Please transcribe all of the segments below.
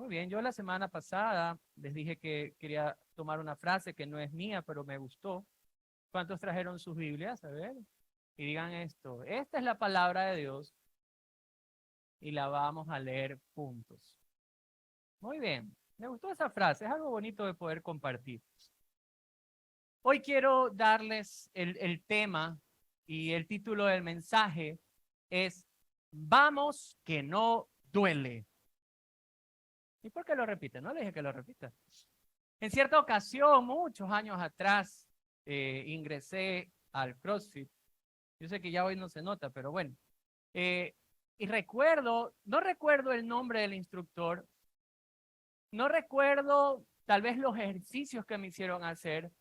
Muy bien, yo la semana pasada les dije que quería tomar una frase que no es mía, pero me gustó. ¿Cuántos trajeron sus Biblias? A ver, y digan esto. Esta es la palabra de Dios y la vamos a leer juntos. Muy bien, me gustó esa frase, es algo bonito de poder compartir. Hoy quiero darles el tema y el título del mensaje es Vamos que no duele. ¿Y por qué lo repite? No le dije que lo repita. En cierta ocasión, muchos años atrás, ingresé al CrossFit. Yo sé que ya hoy no se nota, pero bueno. Eh, y recuerdo, no recuerdo el nombre del instructor, no recuerdo tal vez los ejercicios que me hicieron hacer,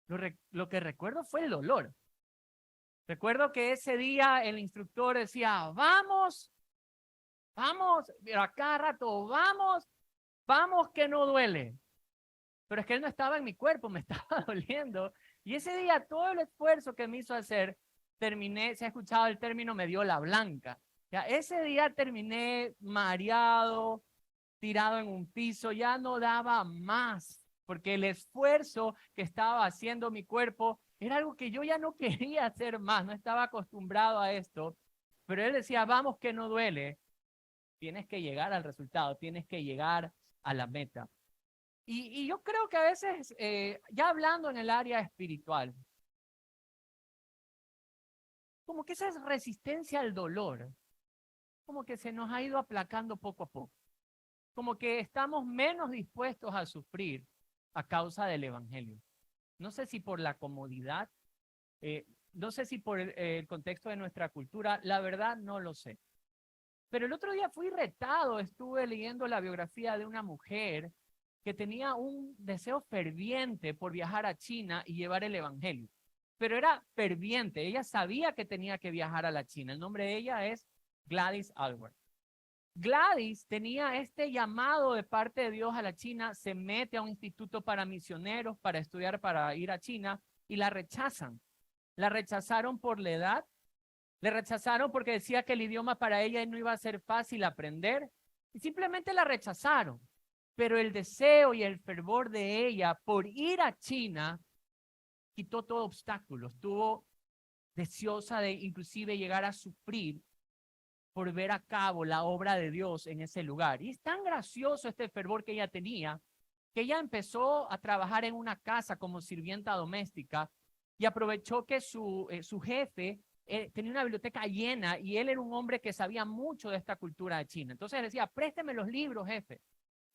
lo que recuerdo fue el dolor. Recuerdo que ese día el instructor decía, vamos, vamos, pero a cada rato, vamos, vamos que no duele. Pero es que él no estaba en mi cuerpo, me estaba doliendo. Y ese día todo el esfuerzo que me hizo hacer, terminé, se ha escuchado el término, me dio la blanca. Ya, ese día terminé mareado, tirado en un piso, ya no daba más, porque el esfuerzo que estaba haciendo mi cuerpo era algo que yo ya no quería hacer más, no estaba acostumbrado a esto. Pero él decía, vamos que no duele, tienes que llegar al resultado, tienes que llegar a la meta. Y yo creo que a veces, ya hablando en el área espiritual, como que esa resistencia al dolor, como que se nos ha ido aplacando poco a poco, como que estamos menos dispuestos a sufrir a causa del evangelio. No sé si por la comodidad, eh, no sé si por el contexto de nuestra cultura, la verdad no lo sé. Pero el otro día fui retado, estuve leyendo la biografía de una mujer que tenía un deseo ferviente por viajar a China y llevar el evangelio. Pero era ferviente, ella sabía que tenía que viajar a la China. El nombre de ella es Gladys Aylward. Gladys tenía este llamado de parte de Dios a la China, se mete a un instituto para misioneros para estudiar, para ir a China, y la rechazan. La rechazaron por la edad, le rechazaron porque decía que el idioma para ella no iba a ser fácil aprender, y simplemente la rechazaron. Pero el deseo y el fervor de ella por ir a China quitó todo obstáculo. Estuvo deseosa de inclusive llegar a sufrir por ver a cabo la obra de Dios en ese lugar. Y es tan gracioso este fervor que ella tenía, que ella empezó a trabajar en una casa como sirvienta doméstica y aprovechó que su jefe tenía una biblioteca llena y él era un hombre que sabía mucho de esta cultura de China. Entonces decía, présteme los libros, jefe.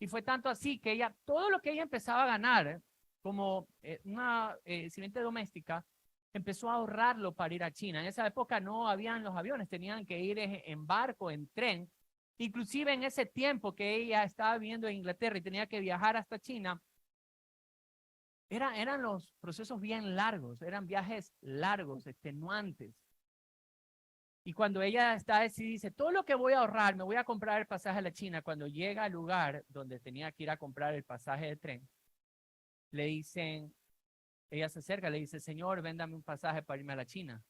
Y fue tanto así que ella, todo lo que ella empezaba a ganar como una sirviente doméstica, empezó a ahorrarlo para ir a China. En esa época no habían los aviones, tenían que ir en barco, en tren. Inclusive en ese tiempo que ella estaba viviendo en Inglaterra y tenía que viajar hasta China, eran los procesos bien largos, eran viajes largos, extenuantes. Y cuando ella está decidida, dice, todo lo que voy a ahorrar, me voy a comprar el pasaje a la China. Cuando llega al lugar donde tenía que ir a comprar el pasaje de tren, le dicen, ella se acerca, le dice, Señor, véndame un pasaje para irme a la China.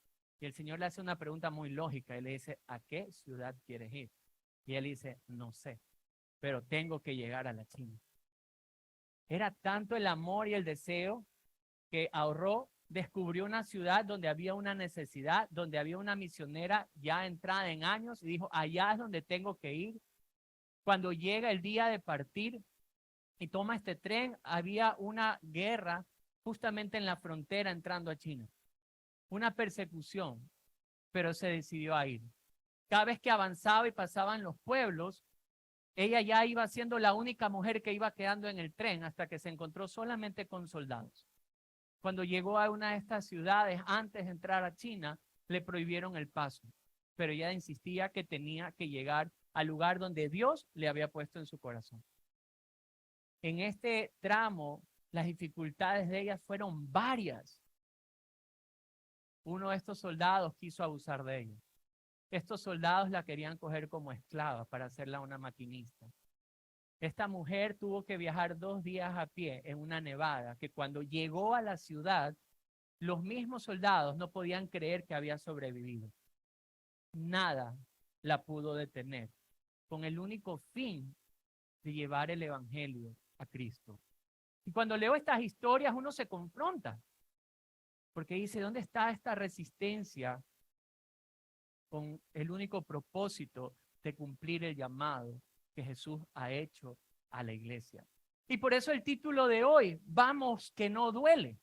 Y el Señor le hace una pregunta muy lógica. Y le dice, ¿a qué ciudad quieres ir? Y él dice, no sé, pero tengo que llegar a la China. Era tanto el amor y el deseo que ahorró, descubrió una ciudad donde había una necesidad, donde había una misionera ya entrada en años y dijo, allá es donde tengo que ir. Cuando llega el día de partir y toma este tren, había una guerra justamente en la frontera entrando a China. Una persecución, pero se decidió a ir. Cada vez que avanzaba y pasaban los pueblos, ella ya iba siendo la única mujer que iba quedando en el tren hasta que se encontró solamente con soldados. Cuando llegó a una de estas ciudades, antes de entrar a China, le prohibieron el paso, pero ella insistía que tenía que llegar al lugar donde Dios le había puesto en su corazón. En este tramo, las dificultades de ella fueron varias. Uno de estos soldados quiso abusar de ella. Estos soldados la querían coger como esclava para hacerla una maquinista. Esta mujer tuvo que viajar 2 días a pie en una nevada, que cuando llegó a la ciudad, los mismos soldados no podían creer que había sobrevivido. Nada la pudo detener, con el único fin de llevar el evangelio a Cristo. Y cuando leo estas historias uno se confronta, porque dice, ¿dónde está esta resistencia con el único propósito de cumplir el llamado que Jesús ha hecho a la iglesia? Y por eso el título de hoy, Vamos que no duele,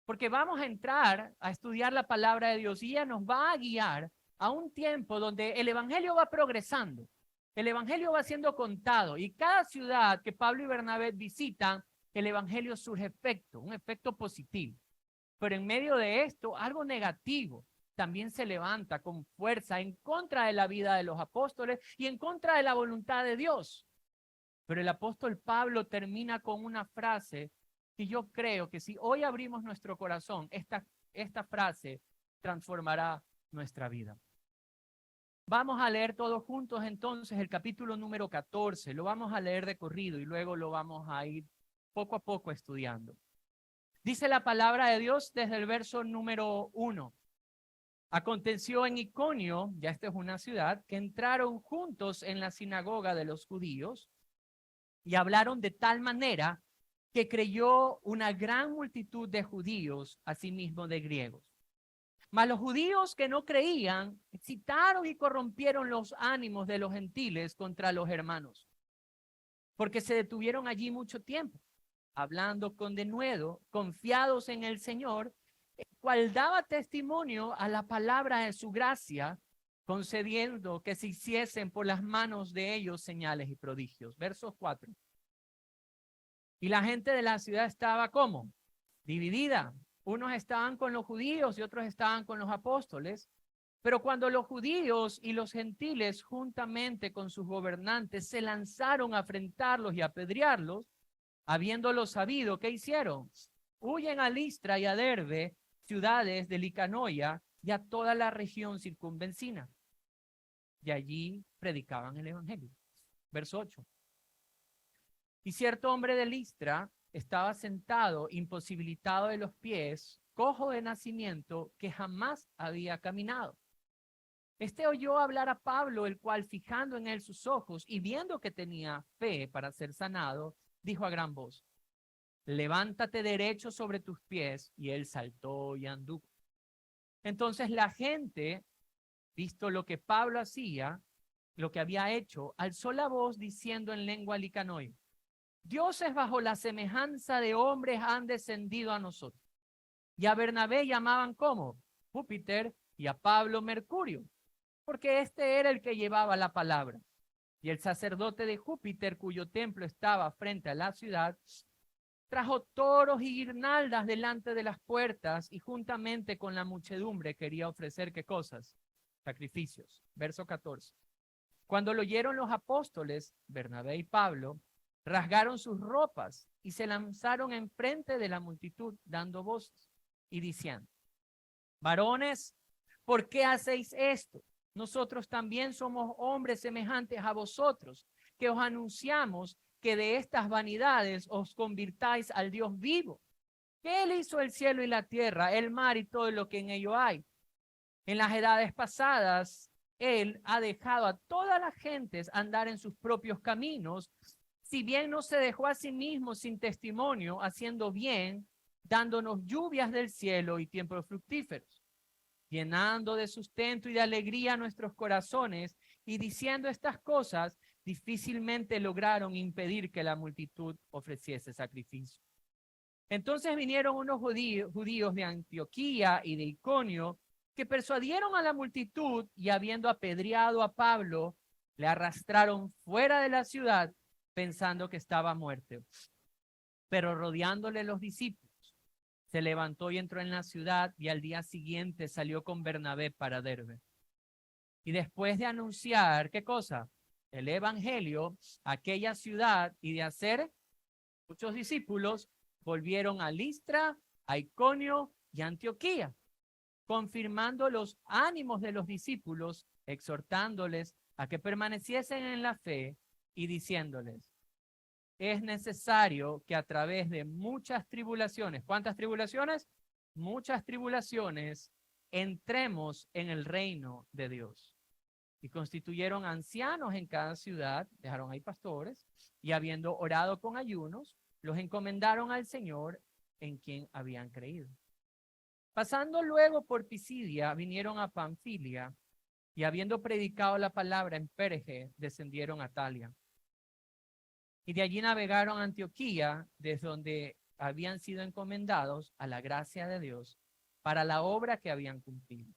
porque vamos a entrar a estudiar la palabra de Dios y ella nos va a guiar a un tiempo donde el evangelio va progresando, el evangelio va siendo contado y cada ciudad que Pablo y Bernabé visitan, el evangelio surge efecto, un efecto positivo. Pero en medio de esto, algo negativo también se levanta con fuerza en contra de la vida de los apóstoles y en contra de la voluntad de Dios. Pero el apóstol Pablo termina con una frase y yo creo que si hoy abrimos nuestro corazón, esta frase transformará nuestra vida. Vamos a leer todos juntos entonces el capítulo número 14. Lo vamos a leer de corrido y luego lo vamos a ir poco a poco estudiando. Dice la palabra de Dios desde el verso número 1. Aconteció en Iconio, ya esta es una ciudad, que entraron juntos en la sinagoga de los judíos y hablaron de tal manera que creyó una gran multitud de judíos, asimismo de griegos. Mas los judíos que no creían excitaron y corrompieron los ánimos de los gentiles contra los hermanos, porque se detuvieron allí mucho tiempo, hablando con denuedo, confiados en el Señor, el cual daba testimonio a la palabra de su gracia, concediendo que se hiciesen por las manos de ellos señales y prodigios. Verso 4. Y la gente de la ciudad estaba ¿cómo? Dividida. Unos estaban con los judíos y otros estaban con los apóstoles. Pero cuando los judíos y los gentiles, juntamente con sus gobernantes, se lanzaron a afrentarlos y a apedrearlos, habiéndolo sabido, ¿qué hicieron? Huyen a Listra y a Derbe, ciudades de Licanoia, y a toda la región circunvencina. Y allí predicaban el evangelio. Verso 8. Y cierto hombre de Listra estaba sentado, imposibilitado de los pies, cojo de nacimiento, que jamás había caminado. Este oyó hablar a Pablo, el cual, fijando en él sus ojos y viendo que tenía fe para ser sanado, dijo a gran voz: levántate derecho sobre tus pies. Y él saltó y anduvo. Entonces la gente, visto lo que Pablo hacía, lo que había hecho, alzó la voz diciendo en lengua licanoia: dioses bajo la semejanza de hombres han descendido a nosotros. Y a Bernabé llamaban ¿cómo? Júpiter, y a Pablo Mercurio, porque este era el que llevaba la palabra. Y el sacerdote de Júpiter, cuyo templo estaba frente a la ciudad, trajo toros y guirnaldas delante de las puertas y juntamente con la muchedumbre quería ofrecer ¿qué cosas? Sacrificios. Verso 14. Cuando lo oyeron los apóstoles, Bernabé y Pablo, rasgaron sus ropas y se lanzaron enfrente de la multitud dando voces y diciendo: varones, ¿por qué hacéis esto? Nosotros también somos hombres semejantes a vosotros, que os anunciamos que de estas vanidades os convirtáis al Dios vivo, que Él hizo el cielo y la tierra, el mar y todo lo que en ello hay. En las edades pasadas, Él ha dejado a todas las gentes andar en sus propios caminos, si bien no se dejó a sí mismo sin testimonio, haciendo bien, dándonos lluvias del cielo y tiempos fructíferos, llenando de sustento y de alegría nuestros corazones, y diciendo estas cosas, difícilmente lograron impedir que la multitud ofreciese sacrificio. Entonces vinieron unos judíos de Antioquía y de Iconio, que persuadieron a la multitud y habiendo apedreado a Pablo, le arrastraron fuera de la ciudad pensando que estaba muerto. Pero rodeándole los discípulos, se levantó y entró en la ciudad y al día siguiente salió con Bernabé para Derbe. Y después de anunciar, ¿qué cosa? El evangelio, aquella ciudad y de hacer muchos discípulos, volvieron a Listra, a Iconio y a Antioquía, confirmando los ánimos de los discípulos, exhortándoles a que permaneciesen en la fe y diciéndoles: es necesario que a través de muchas tribulaciones, ¿cuántas tribulaciones? Muchas tribulaciones, entremos en el reino de Dios. Y constituyeron ancianos en cada ciudad, dejaron ahí pastores, y habiendo orado con ayunos, los encomendaron al Señor en quien habían creído. Pasando luego por Pisidia, vinieron a Panfilia, y habiendo predicado la palabra en Perge, descendieron a Talia. Y de allí navegaron a Antioquía, desde donde habían sido encomendados a la gracia de Dios para la obra que habían cumplido.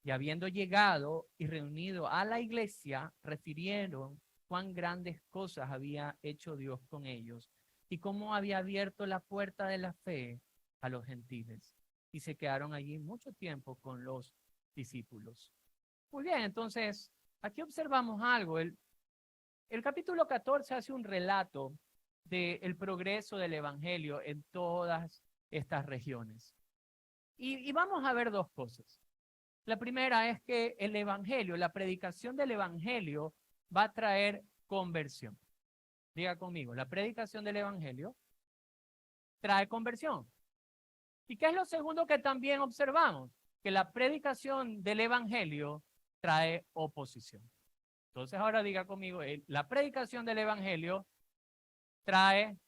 Y habiendo llegado y reunido a la iglesia, refirieron cuán grandes cosas había hecho Dios con ellos y cómo había abierto la puerta de la fe a los gentiles. Y se quedaron allí mucho tiempo con los discípulos. Muy bien, entonces, aquí observamos algo. El capítulo 14 hace un relato del progreso del evangelio en todas estas regiones. Y vamos a ver dos cosas. La primera es que el evangelio, la predicación del evangelio va a traer conversión. Diga conmigo, la predicación del evangelio trae conversión. ¿Y qué es lo segundo que también observamos? Que la predicación del evangelio trae oposición. Entonces ahora diga conmigo, la predicación del evangelio trae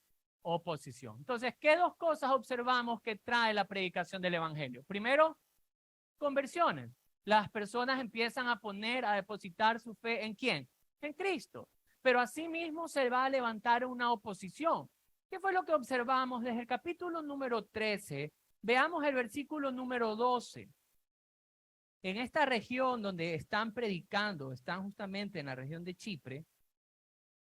oposición. Entonces, ¿qué dos cosas observamos que trae la predicación del evangelio? Primero, conversiones. Las personas empiezan a depositar su fe ¿en quién? En Cristo. Pero asimismo se va a levantar una oposición. ¿Qué fue lo que observamos desde el capítulo número 13? Veamos el versículo número 12. En esta región donde están predicando, están justamente en la región de Chipre,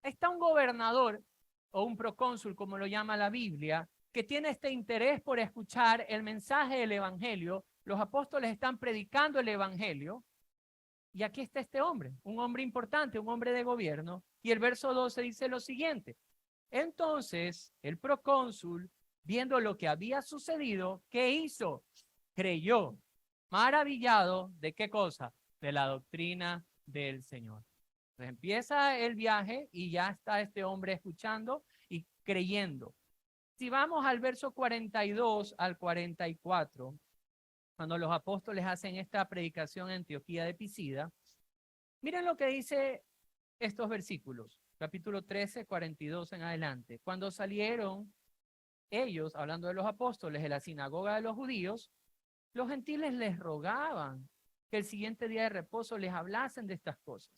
está un gobernador o un procónsul, como lo llama la Biblia, que tiene este interés por escuchar el mensaje del evangelio. Los apóstoles están predicando el evangelio y aquí está este hombre, un hombre importante, un hombre de gobierno, y el verso 12 dice lo siguiente: entonces el procónsul, viendo lo que había sucedido, ¿qué hizo? Creyó, maravillado ¿de qué cosa? De la doctrina del Señor. Entonces empieza el viaje y ya está este hombre escuchando y creyendo. Si vamos al verso 42 al 44, cuando los apóstoles hacen esta predicación en Antioquía de Pisida, miren lo que dice estos versículos, capítulo 13, 42 en adelante. Cuando salieron ellos, hablando de los apóstoles, de la sinagoga de los judíos, los gentiles les rogaban que el siguiente día de reposo les hablasen de estas cosas.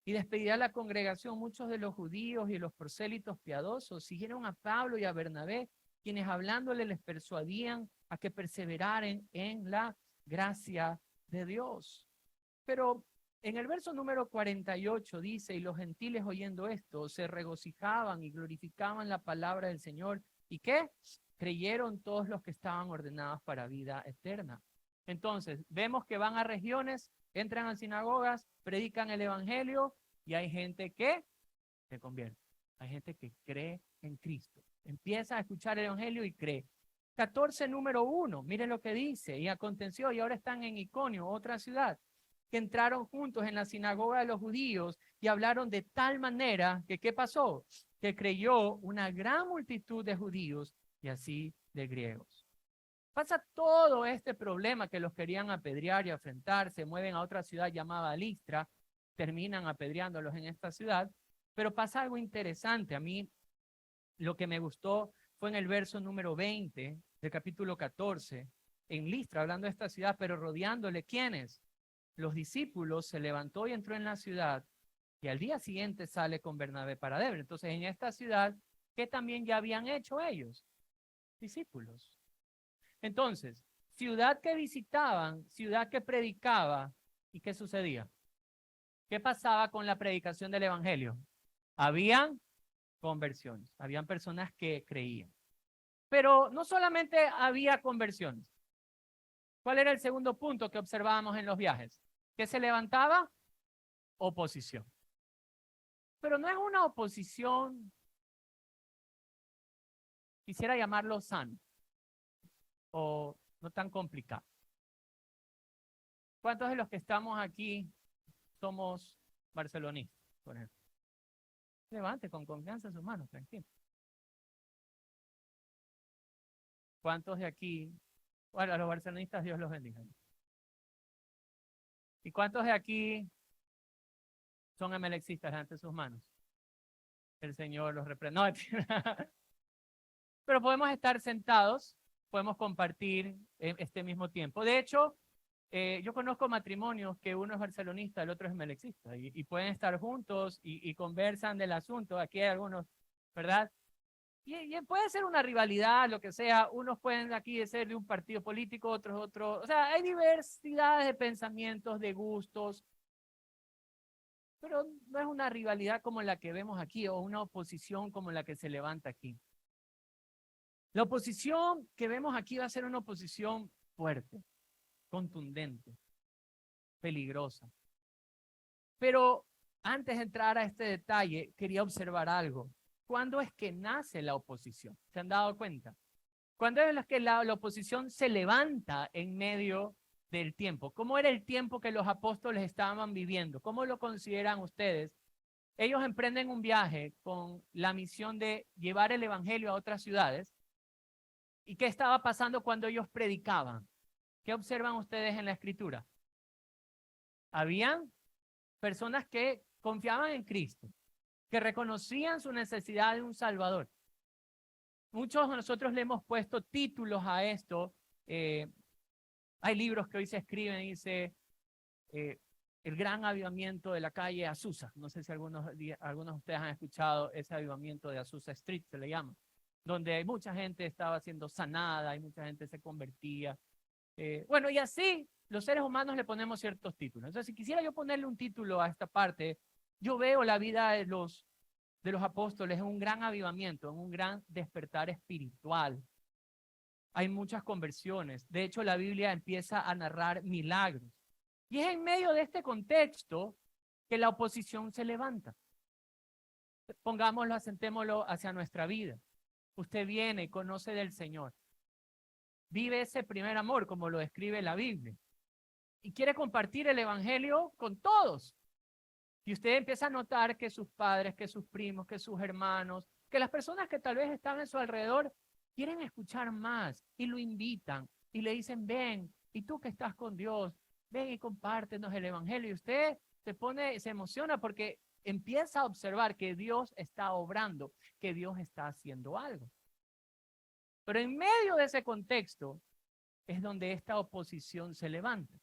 Y despedida la congregación, muchos de los judíos y los prosélitos piadosos siguieron a Pablo y a Bernabé, quienes hablándole les persuadían a que perseveraren en la gracia de Dios. Pero en el verso número 48 dice: y los gentiles oyendo esto se regocijaban y glorificaban la palabra del Señor. ¿Y qué? Creyeron todos los que estaban ordenados para vida eterna. Entonces, vemos que van a regiones, entran a sinagogas, predican el evangelio y hay gente que se convierte. Hay gente que cree en Cristo. Empieza a escuchar el evangelio y cree. 14, número 1, miren lo que dice: y aconteció, y ahora están en Iconio, otra ciudad, que entraron juntos en la sinagoga de los judíos y hablaron de tal manera que, ¿qué pasó? Que creyó una gran multitud de judíos y así de griegos. Pasa todo este problema que los querían apedrear y afrentar, se mueven a otra ciudad llamada Listra, terminan apedreándolos en esta ciudad, pero pasa algo interesante. A mí lo que me gustó fue en el verso número 20 del capítulo 14, en Listra, hablando de esta ciudad, pero rodeándole, ¿quiénes? Los discípulos. Se levantó y entró en la ciudad y al día siguiente sale con Bernabé para Derbe. Entonces en esta ciudad, ¿qué también ya habían hecho ellos? Discípulos. Entonces, ciudad que visitaban, ciudad que predicaba, ¿y qué sucedía? ¿Qué pasaba con la predicación del evangelio? Habían conversiones, habían personas que creían. Pero no solamente había conversiones. ¿Cuál era el segundo punto que observábamos en los viajes? ¿Qué se levantaba? Oposición. Pero no es una oposición, quisiera llamarlo sano o no tan complicado. ¿Cuántos de los que estamos aquí somos barcelonistas, por ejemplo? Levante con confianza sus manos, tranquilo. ¿Cuántos de aquí? Bueno, a los barcelonistas Dios los bendiga. ¿Y cuántos de aquí son emelexistas ante sus manos. El Señor los reprende. No, mentira. Pero podemos estar sentados, podemos compartir este mismo tiempo. De hecho, yo conozco matrimonios que uno es barcelonista, el otro es emelexista, y pueden estar juntos y conversan del asunto. Aquí hay algunos, ¿verdad? Y puede ser una rivalidad, lo que sea. Unos pueden aquí ser de un partido político, otros otro. O sea, hay diversidades de pensamientos, de gustos, pero no es una rivalidad como la que vemos aquí o una oposición como la que se levanta aquí. La oposición que vemos aquí va a ser una oposición fuerte, contundente, peligrosa. Pero antes de entrar a este detalle, quería observar algo. ¿Cuándo es que nace la oposición? ¿Se han dado cuenta? ¿Cuándo es que la oposición se levanta en medio del tiempo? ¿Cómo era el tiempo que los apóstoles estaban viviendo? ¿Cómo lo consideran ustedes? Ellos emprenden un viaje con la misión de llevar el evangelio a otras ciudades. ¿Y qué estaba pasando cuando ellos predicaban? ¿Qué observan ustedes en la escritura? Habían personas que confiaban en Cristo, que reconocían su necesidad de un Salvador. Muchos de nosotros le hemos puesto títulos a esto. Hay libros que hoy se escriben y dice el gran avivamiento de la calle Azusa. No sé si algunos de ustedes han escuchado ese avivamiento de Azusa Street, se le llama, donde mucha gente estaba siendo sanada y mucha gente se convertía. Bueno, y así los seres humanos le ponemos ciertos títulos. Entonces, si quisiera yo ponerle un título a esta parte, yo veo la vida de los apóstoles en un gran avivamiento, en un gran despertar espiritual. Hay muchas conversiones. De hecho, la Biblia empieza a narrar milagros. Y es en medio de este contexto que la oposición se levanta. Pongámoslo, asentémoslo hacia nuestra vida. Usted viene y conoce del Señor. Vive ese primer amor, como lo describe la Biblia. Y quiere compartir el evangelio con todos. Y usted empieza a notar que sus padres, que sus primos, que sus hermanos, que las personas que tal vez están en su alrededor quieren escuchar más y lo invitan y le dicen, ven, y tú que estás con Dios, ven y compártenos el evangelio. Y usted se emociona porque empieza a observar que Dios está obrando, que Dios está haciendo algo. Pero en medio de ese contexto es donde esta oposición se levanta.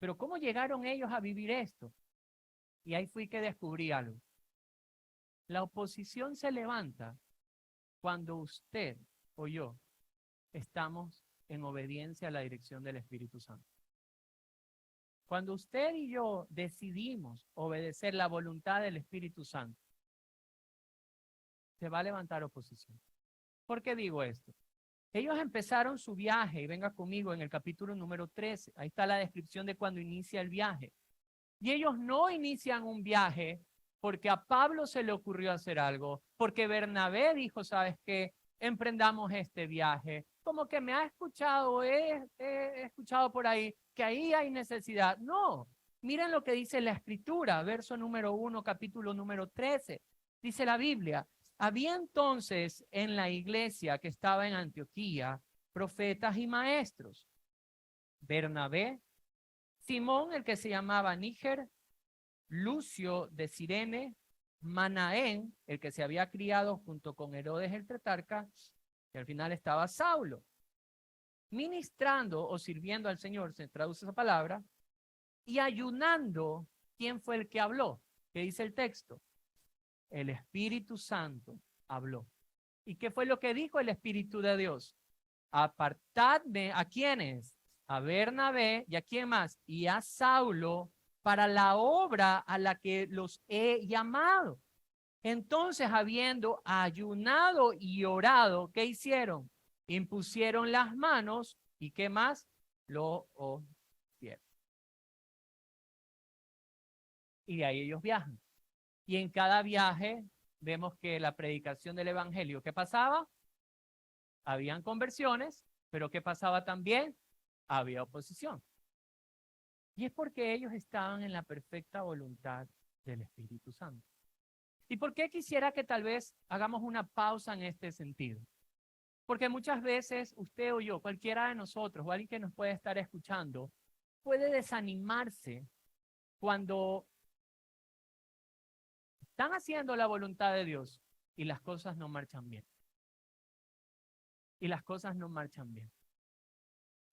Pero ¿cómo llegaron ellos a vivir esto? Y ahí fui que descubrí algo. La oposición se levanta cuando usted o yo estamos en obediencia a la dirección del Espíritu Santo. Cuando usted y yo decidimos obedecer la voluntad del Espíritu Santo, se va a levantar oposición. ¿Por qué digo esto? Ellos empezaron su viaje, y venga conmigo en el capítulo número 13, ahí está la descripción de cuando inicia el viaje. Y ellos no inician un viaje porque a Pablo se le ocurrió hacer algo, porque Bernabé dijo, ¿sabes qué? Emprendamos este viaje. Como que me ha escuchado, he escuchado por ahí que ahí hay necesidad. No, miren lo que dice la Escritura, verso número 1, capítulo número 13. Dice la Biblia, había entonces en la iglesia que estaba en Antioquía profetas y maestros. Bernabé, Simón, el que se llamaba Níger, Lucio de Cirene, Manaén, el que se había criado junto con Herodes el tetrarca, y al final estaba Saulo. Ministrando o sirviendo al Señor, se traduce esa palabra, y ayunando, ¿quién fue el que habló? ¿Qué dice el texto? El Espíritu Santo habló. ¿Y qué fue lo que dijo el Espíritu de Dios? Apartadme, ¿a quiénes? A Bernabé, ¿y a quién más? Y a Saulo, para la obra a la que los he llamado. Entonces, habiendo ayunado y orado, ¿qué hicieron? Impusieron las manos, ¿y qué más? Lo oyeron. Y de ahí ellos viajan. Y en cada viaje vemos que la predicación del evangelio, ¿qué pasaba? Habían conversiones, pero ¿qué pasaba también? Había oposición. Y es porque ellos estaban en la perfecta voluntad del Espíritu Santo. ¿Y por qué quisiera que tal vez hagamos una pausa en este sentido? Porque muchas veces usted o yo, cualquiera de nosotros o alguien que nos puede estar escuchando, puede desanimarse cuando están haciendo la voluntad de Dios y las cosas no marchan bien. Y las cosas no marchan bien.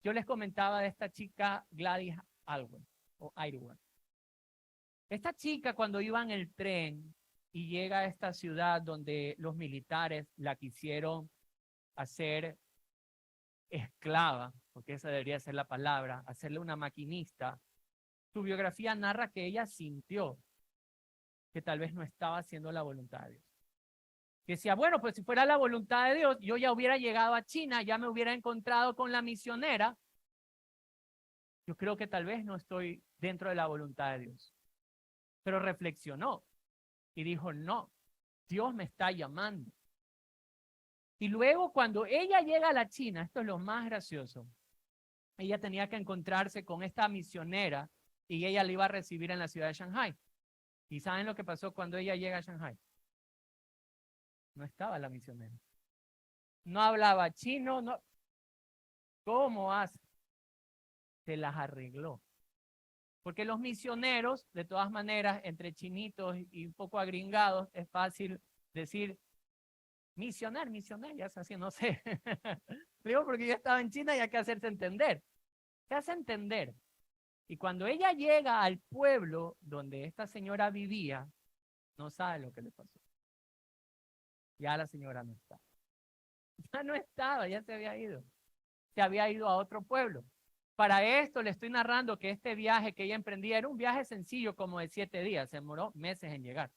Yo les comentaba de esta chica Gladys Aylward, o Aylward. Esta chica, cuando iba en el tren y llega a esta ciudad donde los militares la quisieron hacer esclava, porque esa debería ser la palabra, hacerle una maquinista, su biografía narra que ella sintió que tal vez no estaba haciendo la voluntad de Dios. Que decía, bueno, pues si fuera la voluntad de Dios, yo ya hubiera llegado a China, ya me hubiera encontrado con la misionera. Yo creo que tal vez no estoy dentro de la voluntad de Dios. Pero reflexionó y dijo, no, Dios me está llamando. Y luego cuando ella llega a la China, esto es lo más gracioso, ella tenía que encontrarse con esta misionera y ella la iba a recibir en la ciudad de Shanghái. ¿Y saben lo que pasó cuando ella llega a Shanghái? No estaba la misionera. No hablaba chino, no. ¿Cómo hace? Se las arregló. Porque los misioneros, de todas maneras, entre chinitos y un poco agringados, es fácil decir, misionar, ya es así, no sé. Digo porque yo estaba en China y hay que hacerse entender. Se hace entender. Y cuando ella llega al pueblo donde esta señora vivía, no sabe lo que le pasó. Ya la señora no está. Ya no estaba, ya se había ido. Se había ido a otro pueblo. Para esto le estoy narrando que este viaje que ella emprendía era un viaje sencillo como de 7 días. Se demoró meses en llegar.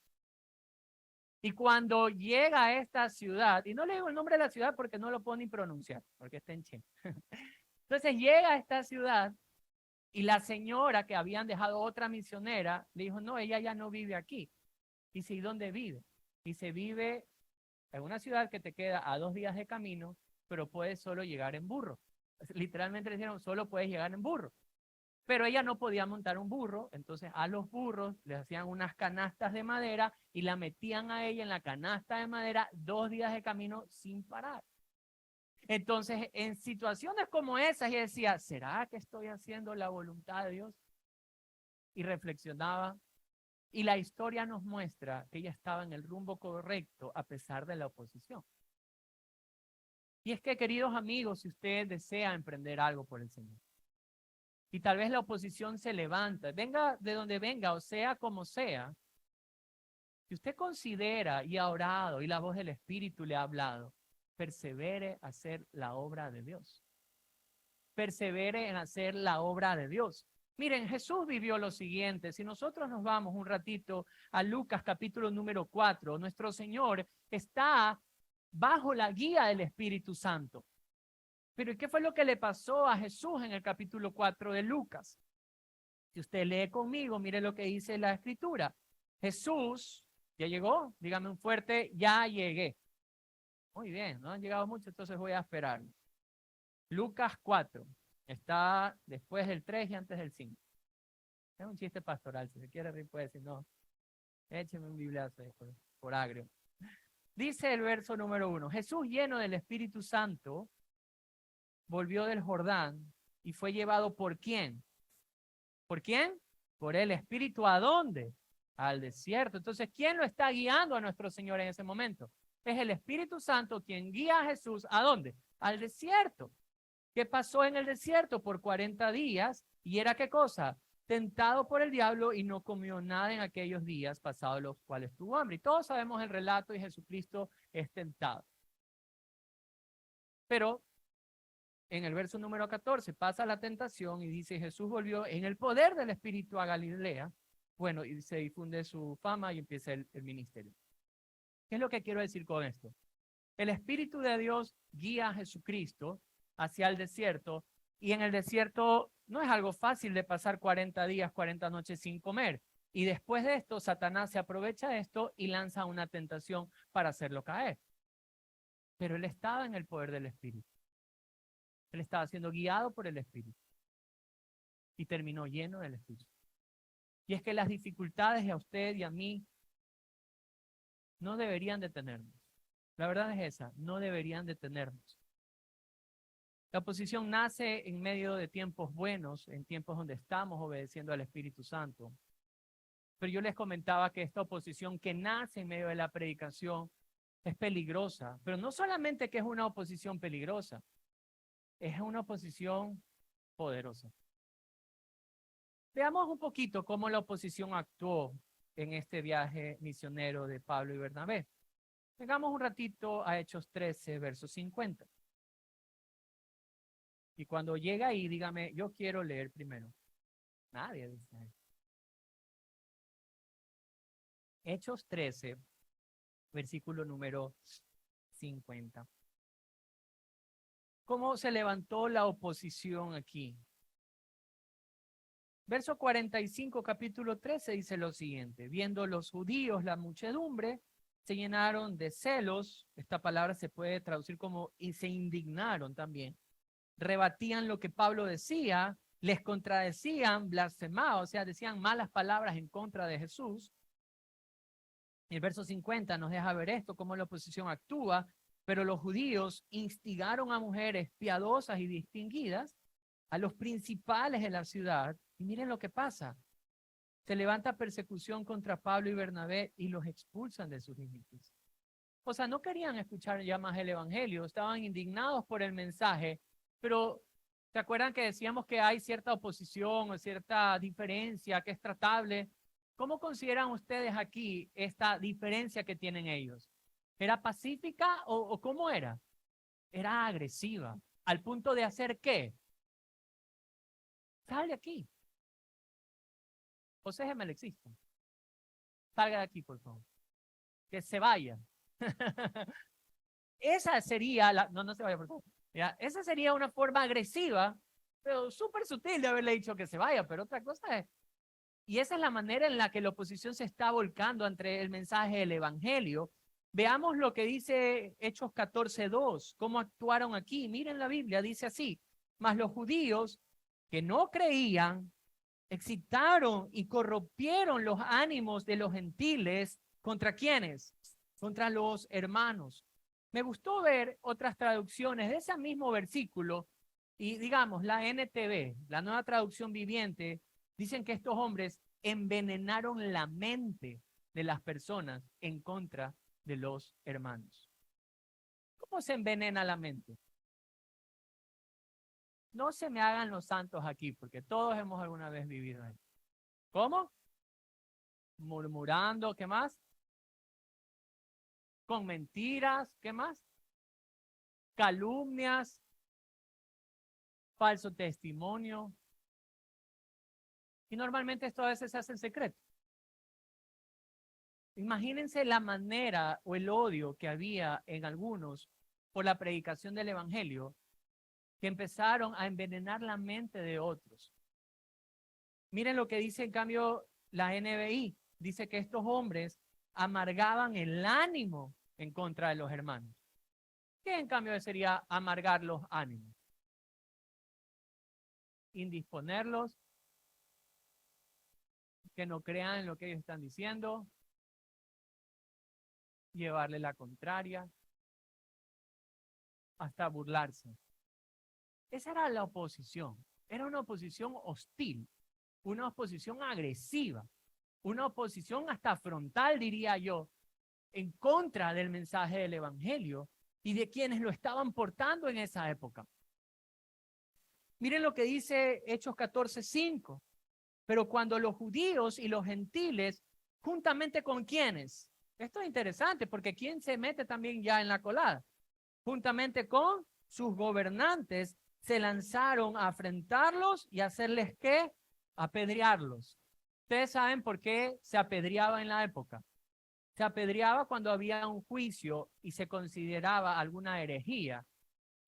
Y cuando llega a esta ciudad, y no le digo el nombre de la ciudad porque no lo puedo ni pronunciar, porque está en chino. Entonces llega a esta ciudad y la señora que habían dejado otra misionera le dijo, no, ella ya no vive aquí. Dice, ¿y dónde vive? Dice, vive en una ciudad que te queda a 2 días de camino, pero puedes solo llegar en burro. Literalmente le dijeron, solo puedes llegar en burro. Pero ella no podía montar un burro, entonces a los burros les hacían unas canastas de madera y la metían a ella en la canasta de madera 2 días de camino sin parar. Entonces, en situaciones como esas, ella decía, ¿será que estoy haciendo la voluntad de Dios? Y reflexionaba, y la historia nos muestra que ella estaba en el rumbo correcto a pesar de la oposición. Y es que, queridos amigos, si usted desea emprender algo por el Señor, y tal vez la oposición se levanta, venga de donde venga, o sea como sea, si usted considera y ha orado y la voz del Espíritu le ha hablado, persevere a hacer la obra de Dios. Persevere en hacer la obra de Dios. Miren, Jesús vivió lo siguiente. Si nosotros nos vamos un ratito a Lucas capítulo número 4, nuestro Señor está bajo la guía del Espíritu Santo. Pero ¿qué fue lo que le pasó a Jesús en el capítulo 4 de Lucas? Si usted lee conmigo, mire lo que dice la Escritura. Jesús, ¿ya llegó? Dígame un fuerte, ya llegué. Muy bien, no han llegado mucho, entonces voy a esperar. Lucas 4, está después del 3 y antes del 5. Es un chiste pastoral, si se quiere reír puede decir, no, écheme un bibliazo por agrio. Dice el verso número 1, Jesús lleno del Espíritu Santo volvió del Jordán y fue llevado ¿por quién? ¿Por quién? Por el Espíritu. ¿A dónde? Al desierto. Entonces, ¿quién lo está guiando a nuestro Señor en ese momento? Es el Espíritu Santo quien guía a Jesús. ¿A dónde? Al desierto. ¿Qué pasó en el desierto? Por 40 días. ¿Y era qué cosa? Tentado por el diablo y no comió nada en aquellos días pasados los cuales tuvo hambre. Y todos sabemos el relato y Jesucristo es tentado. Pero en el verso número 14 pasa la tentación y dice, Jesús volvió en el poder del Espíritu a Galilea. Bueno, y se difunde su fama y empieza el ministerio. ¿Qué es lo que quiero decir con esto? El Espíritu de Dios guía a Jesucristo hacia el desierto y en el desierto no es algo fácil de pasar 40 días, 40 noches sin comer. Y después de esto, Satanás se aprovecha de esto y lanza una tentación para hacerlo caer. Pero él estaba en el poder del Espíritu. Él estaba siendo guiado por el Espíritu y terminó lleno del Espíritu. Y es que las dificultades a usted y a mí no deberían detenernos. La verdad es esa, no deberían detenernos. La oposición nace en medio de tiempos buenos, en tiempos donde estamos obedeciendo al Espíritu Santo. Pero yo les comentaba que esta oposición que nace en medio de la predicación es peligrosa, pero no solamente que es una oposición peligrosa, es una oposición poderosa. Veamos un poquito cómo la oposición actuó en este viaje misionero de Pablo y Bernabé. Vengamos un ratito a Hechos 13, verso 50. Y cuando llega ahí, dígame, yo quiero leer primero. Nadie dice. Hechos 13, versículo número 50. ¿Cómo se levantó la oposición aquí? Verso 45, capítulo 13, dice lo siguiente. Viendo los judíos la muchedumbre, se llenaron de celos. Esta palabra se puede traducir como y se indignaron también. Rebatían lo que Pablo decía, les contradecían, blasfemaban, o sea, decían malas palabras en contra de Jesús. El verso 50 nos deja ver esto, cómo la oposición actúa, pero los judíos instigaron a mujeres piadosas y distinguidas, a los principales de la ciudad, y miren lo que pasa. Se levanta persecución contra Pablo y Bernabé y los expulsan de sus límites. O sea, no querían escuchar ya más el evangelio, estaban indignados por el mensaje, pero ¿se acuerdan que decíamos que hay cierta oposición o cierta diferencia que es tratable? ¿Cómo consideran ustedes aquí esta diferencia que tienen ellos? ¿Era pacífica o cómo era? Era agresiva, al punto de hacer ¿qué? Sale aquí. José Gemel existe. Salga de aquí, por favor. Que se vaya. Esa sería la... No, no se vaya, por favor. Ya, esa sería una forma agresiva, pero súper sutil de haberle dicho que se vaya, pero otra cosa es... Y esa es la manera en la que la oposición se está volcando entre el mensaje del evangelio. Veamos lo que dice Hechos 14:2, cómo actuaron aquí. Miren la Biblia, dice así. Mas los judíos que no creían excitaron y corrompieron los ánimos de los gentiles. ¿Contra quiénes? Contra los hermanos. Me gustó ver otras traducciones de ese mismo versículo y digamos, la NTV, la Nueva Traducción Viviente, dicen que estos hombres envenenaron la mente de las personas en contra de los hermanos. ¿Cómo se envenena la mente? No se me hagan los santos aquí, porque todos hemos alguna vez vivido ahí. ¿Cómo? Murmurando, ¿qué más? Con mentiras, ¿qué más? Calumnias, falso testimonio. Y normalmente esto a veces se hace en secreto. Imagínense la manera o el odio que había en algunos por la predicación del evangelio, que empezaron a envenenar la mente de otros. Miren lo que dice en cambio la NBI. Dice que estos hombres amargaban el ánimo en contra de los hermanos. ¿Qué en cambio sería amargar los ánimos? Indisponerlos, que no crean en lo que ellos están diciendo, llevarle la contraria, hasta burlarse. Esa era la oposición. Era una oposición hostil, una oposición agresiva, una oposición hasta frontal, diría yo, en contra del mensaje del evangelio y de quienes lo estaban portando en esa época. Miren lo que dice Hechos 14:5. Pero cuando los judíos y los gentiles, juntamente con quienes, esto es interesante porque quién se mete también ya en la colada, juntamente con sus gobernantes, se lanzaron a afrentarlos y a hacerles ¿qué? Apedrearlos. Ustedes saben por qué se apedreaba en la época. Se apedreaba cuando había un juicio y se consideraba alguna herejía.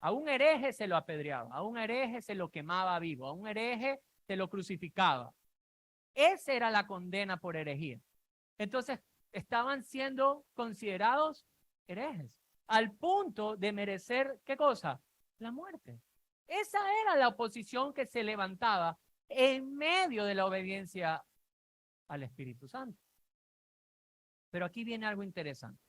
A un hereje se lo apedreaba, a un hereje se lo quemaba vivo, a un hereje se lo crucificaba. Esa era la condena por herejía. Entonces, estaban siendo considerados herejes, al punto de merecer, ¿qué cosa? La muerte. Esa era la oposición que se levantaba en medio de la obediencia al Espíritu Santo. Pero aquí viene algo interesante.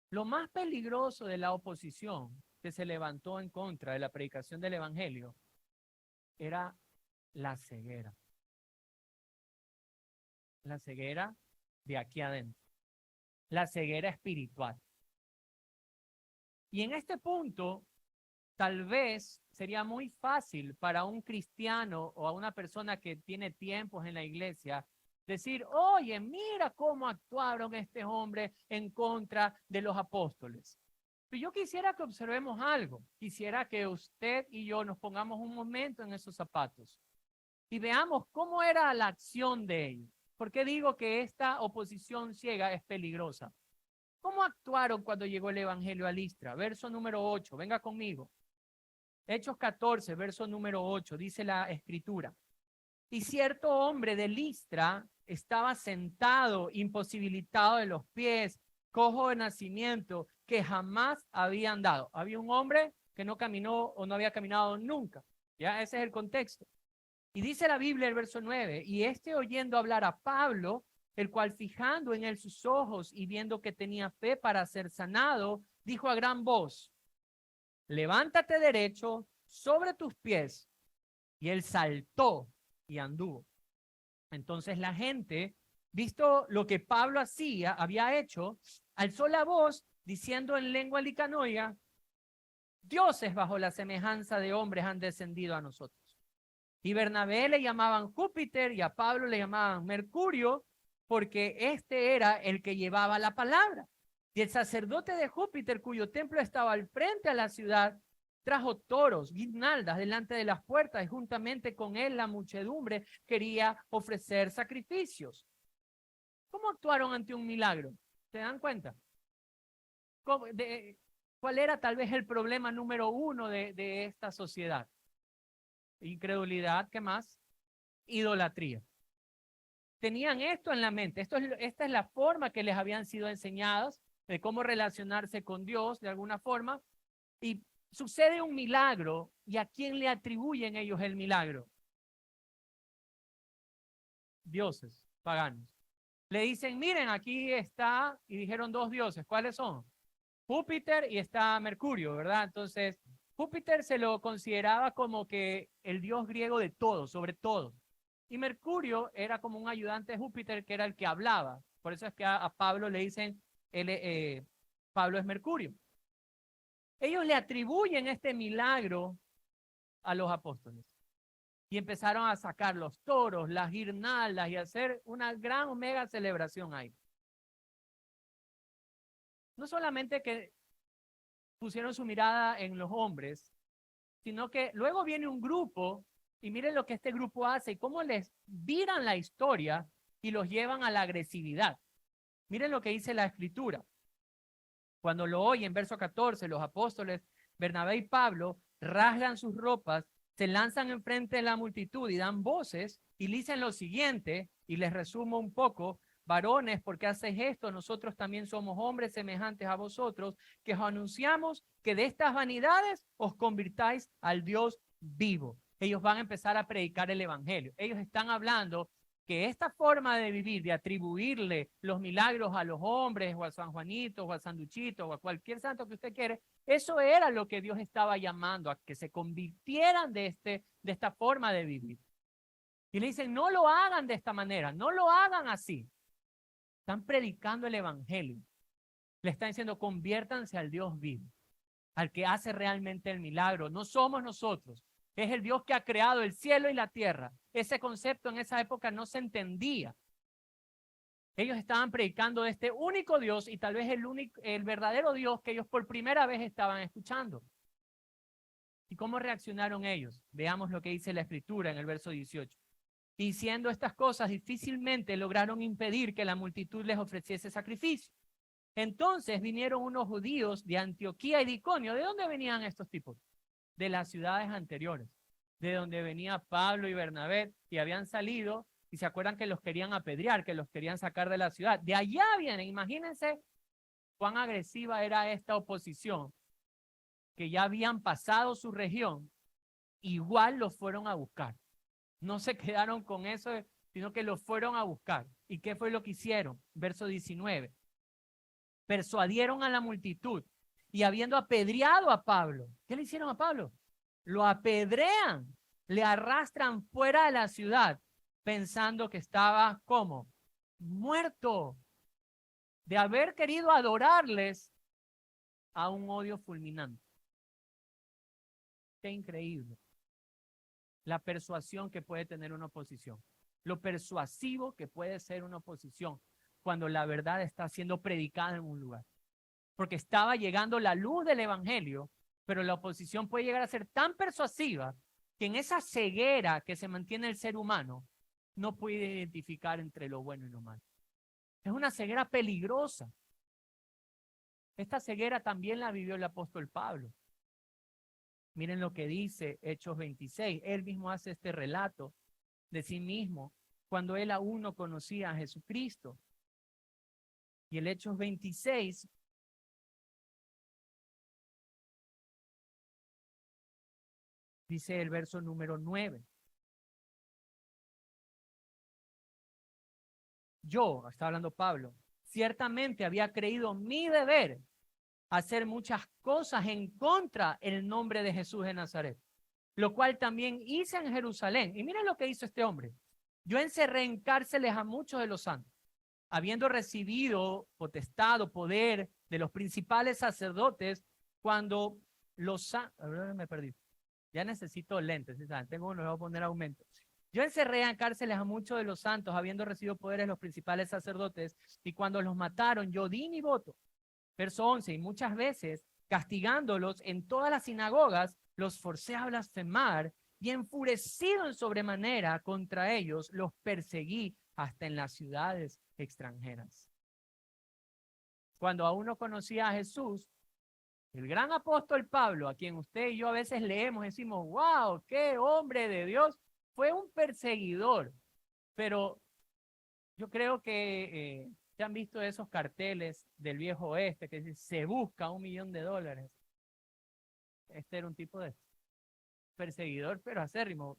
Lo más peligroso de la oposición que se levantó en contra de la predicación del Evangelio era la ceguera. La ceguera de aquí adentro. La ceguera espiritual. Y en este punto, tal vez sería muy fácil para un cristiano o a una persona que tiene tiempos en la iglesia decir, oye, mira cómo actuaron este hombre en contra de los apóstoles. Pero yo quisiera que observemos algo. Quisiera que usted y yo nos pongamos un momento en esos zapatos y veamos cómo era la acción de ellos. ¿Por qué digo que esta oposición ciega es peligrosa? ¿Cómo actuaron cuando llegó el evangelio a Listra? Verso número 8, venga conmigo. Hechos 14, verso número 8, dice la escritura. Y cierto hombre de Listra estaba sentado, imposibilitado de los pies, cojo de nacimiento, que jamás había andado. Había un hombre que no caminó o no había caminado nunca. Ya, ese es el contexto. Y dice la Biblia, el verso 9, y oyendo hablar a Pablo, el cual fijando en él sus ojos y viendo que tenía fe para ser sanado, dijo a gran voz, levántate derecho sobre tus pies. Y él saltó y anduvo. Entonces la gente, visto lo que Pablo había hecho, alzó la voz diciendo en lengua licanoica, dioses bajo la semejanza de hombres han descendido a nosotros. Y Bernabé le llamaban Júpiter y a Pablo le llamaban Mercurio, porque este era el que llevaba la palabra. Y el sacerdote de Júpiter, cuyo templo estaba al frente a la ciudad, trajo toros, guirnaldas delante de las puertas y juntamente con él la muchedumbre quería ofrecer sacrificios. ¿Cómo actuaron ante un milagro? ¿Se dan cuenta? ¿Cuál era tal vez el problema número uno de esta sociedad? Incredulidad, ¿qué más? Idolatría. Tenían esto en la mente. Esta es la forma que les habían sido enseñadas de cómo relacionarse con Dios de alguna forma. Y sucede un milagro. ¿Y a quién le atribuyen ellos el milagro? Dioses paganos. Le dicen, miren, aquí está, y dijeron dos dioses. ¿Cuáles son? Júpiter y está Mercurio, ¿verdad? Entonces, Júpiter se lo consideraba como que el dios griego de todo, sobre todo. Y Mercurio era como un ayudante de Júpiter que era el que hablaba. Por eso es que a Pablo le dicen, Pablo es Mercurio. Ellos le atribuyen este milagro a los apóstoles. Y empezaron a sacar los toros, las guirnaldas y hacer una gran mega celebración ahí. No solamente que pusieron su mirada en los hombres, sino que luego viene un grupo y miren lo que este grupo hace y cómo les viran la historia y los llevan a la agresividad. Miren lo que dice la escritura. Cuando lo oyen, verso 14, los apóstoles Bernabé y Pablo rasgan sus ropas, se lanzan enfrente de la multitud y dan voces y dicen lo siguiente, y les resumo un poco, varones, ¿por qué hacéis esto? Nosotros también somos hombres semejantes a vosotros, que os anunciamos que de estas vanidades os convirtáis al Dios vivo. Ellos van a empezar a predicar el evangelio. Ellos están hablando que esta forma de vivir, de atribuirle los milagros a los hombres, o a San Juanito, o a Sanduchito, o a cualquier santo que usted quiere, eso era lo que Dios estaba llamando, a que se convirtieran de esta forma de vivir. Y le dicen, no lo hagan de esta manera, no lo hagan así. Están predicando el evangelio. Le están diciendo, conviértanse al Dios vivo, al que hace realmente el milagro. No somos nosotros. Es el Dios que ha creado el cielo y la tierra. Ese concepto en esa época no se entendía. Ellos estaban predicando de este único Dios y tal vez el verdadero Dios que ellos por primera vez estaban escuchando. ¿Y cómo reaccionaron ellos? Veamos lo que dice la escritura en el verso 18. Diciendo estas cosas, difícilmente lograron impedir que la multitud les ofreciese sacrificio. Entonces vinieron unos judíos de Antioquía y de Iconio. ¿De dónde venían estos tipos? De las ciudades anteriores, de donde venía Pablo y Bernabé, y habían salido, y se acuerdan que los querían apedrear, que los querían sacar de la ciudad. De allá vienen, imagínense cuán agresiva era esta oposición, que ya habían pasado su región, igual los fueron a buscar. No se quedaron con eso, sino que los fueron a buscar. ¿Y qué fue lo que hicieron? Verso 19. Persuadieron a la multitud y habiendo apedreado a Pablo, ¿qué le hicieron a Pablo? Lo apedrean, le arrastran fuera de la ciudad, pensando que estaba, ¿cómo? muerto de haber querido adorarles a un odio fulminante. Qué increíble la persuasión que puede tener una oposición, lo persuasivo que puede ser una oposición cuando la verdad está siendo predicada en un lugar. Porque estaba llegando la luz del evangelio, pero la oposición puede llegar a ser tan persuasiva que en esa ceguera que se mantiene el ser humano no puede identificar entre lo bueno y lo malo. Es una ceguera peligrosa. Esta ceguera también la vivió el apóstol Pablo. Miren lo que dice Hechos 26. Él mismo hace este relato de sí mismo cuando él aún no conocía a Jesucristo. Y el Hechos 26 dice el verso número 9. Yo, está hablando Pablo, ciertamente había creído mi deber hacer muchas cosas en contra el nombre de Jesús de Nazaret, lo cual también hice en Jerusalén. Y miren lo que hizo este hombre. Yo encerré en cárceles a muchos de los santos, habiendo recibido potestad o poder de los principales sacerdotes, cuando los... me perdí. Ya necesito lentes, ¿sabes? Tengo uno, le voy a poner aumento. Yo encerré en cárceles a muchos de los santos, habiendo recibido poderes de los principales sacerdotes, y cuando los mataron, yo di mi voto. Verso 11, y muchas veces, castigándolos en todas las sinagogas, los forcé a blasfemar, y enfurecido en sobremanera contra ellos, los perseguí hasta en las ciudades extranjeras. Cuando aún no conocía a Jesús, el gran apóstol Pablo, a quien usted y yo a veces leemos, decimos, wow, qué hombre de Dios, fue un perseguidor. Pero yo creo que se han visto esos carteles del viejo oeste que dice, se busca $1 millón. Este era un tipo de perseguidor, pero acérrimo.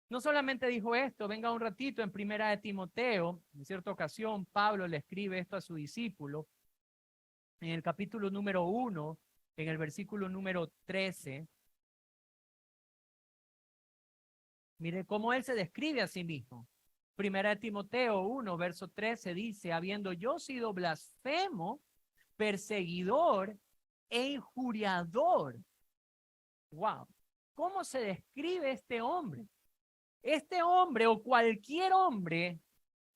No solamente dijo esto, venga un ratito, en Primera de Timoteo, en cierta ocasión, Pablo le escribe esto a su discípulo, en el capítulo número 1, en el versículo número 13. Mire cómo él se describe a sí mismo. Primera de Timoteo 1, verso 13 dice, habiendo yo sido blasfemo, perseguidor e injuriador. Wow. ¿Cómo se describe este hombre? Este hombre o cualquier hombre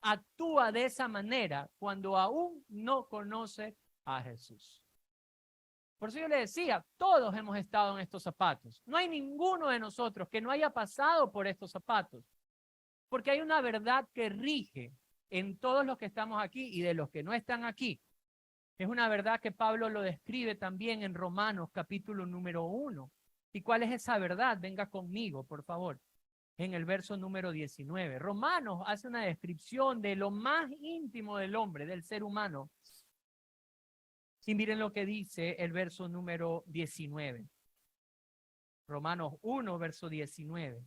actúa de esa manera cuando aún no conoce a Jesús. Por eso yo le decía, todos hemos estado en estos zapatos. No hay ninguno de nosotros que no haya pasado por estos zapatos. Porque hay una verdad que rige en todos los que estamos aquí y de los que no están aquí. Es una verdad que Pablo lo describe también en Romanos capítulo número 1. ¿Y cuál es esa verdad? Venga conmigo, por favor. En el verso número 19. Romanos hace una descripción de lo más íntimo del hombre, del ser humano. Y miren lo que dice el verso número 19. Romanos 1, verso 19.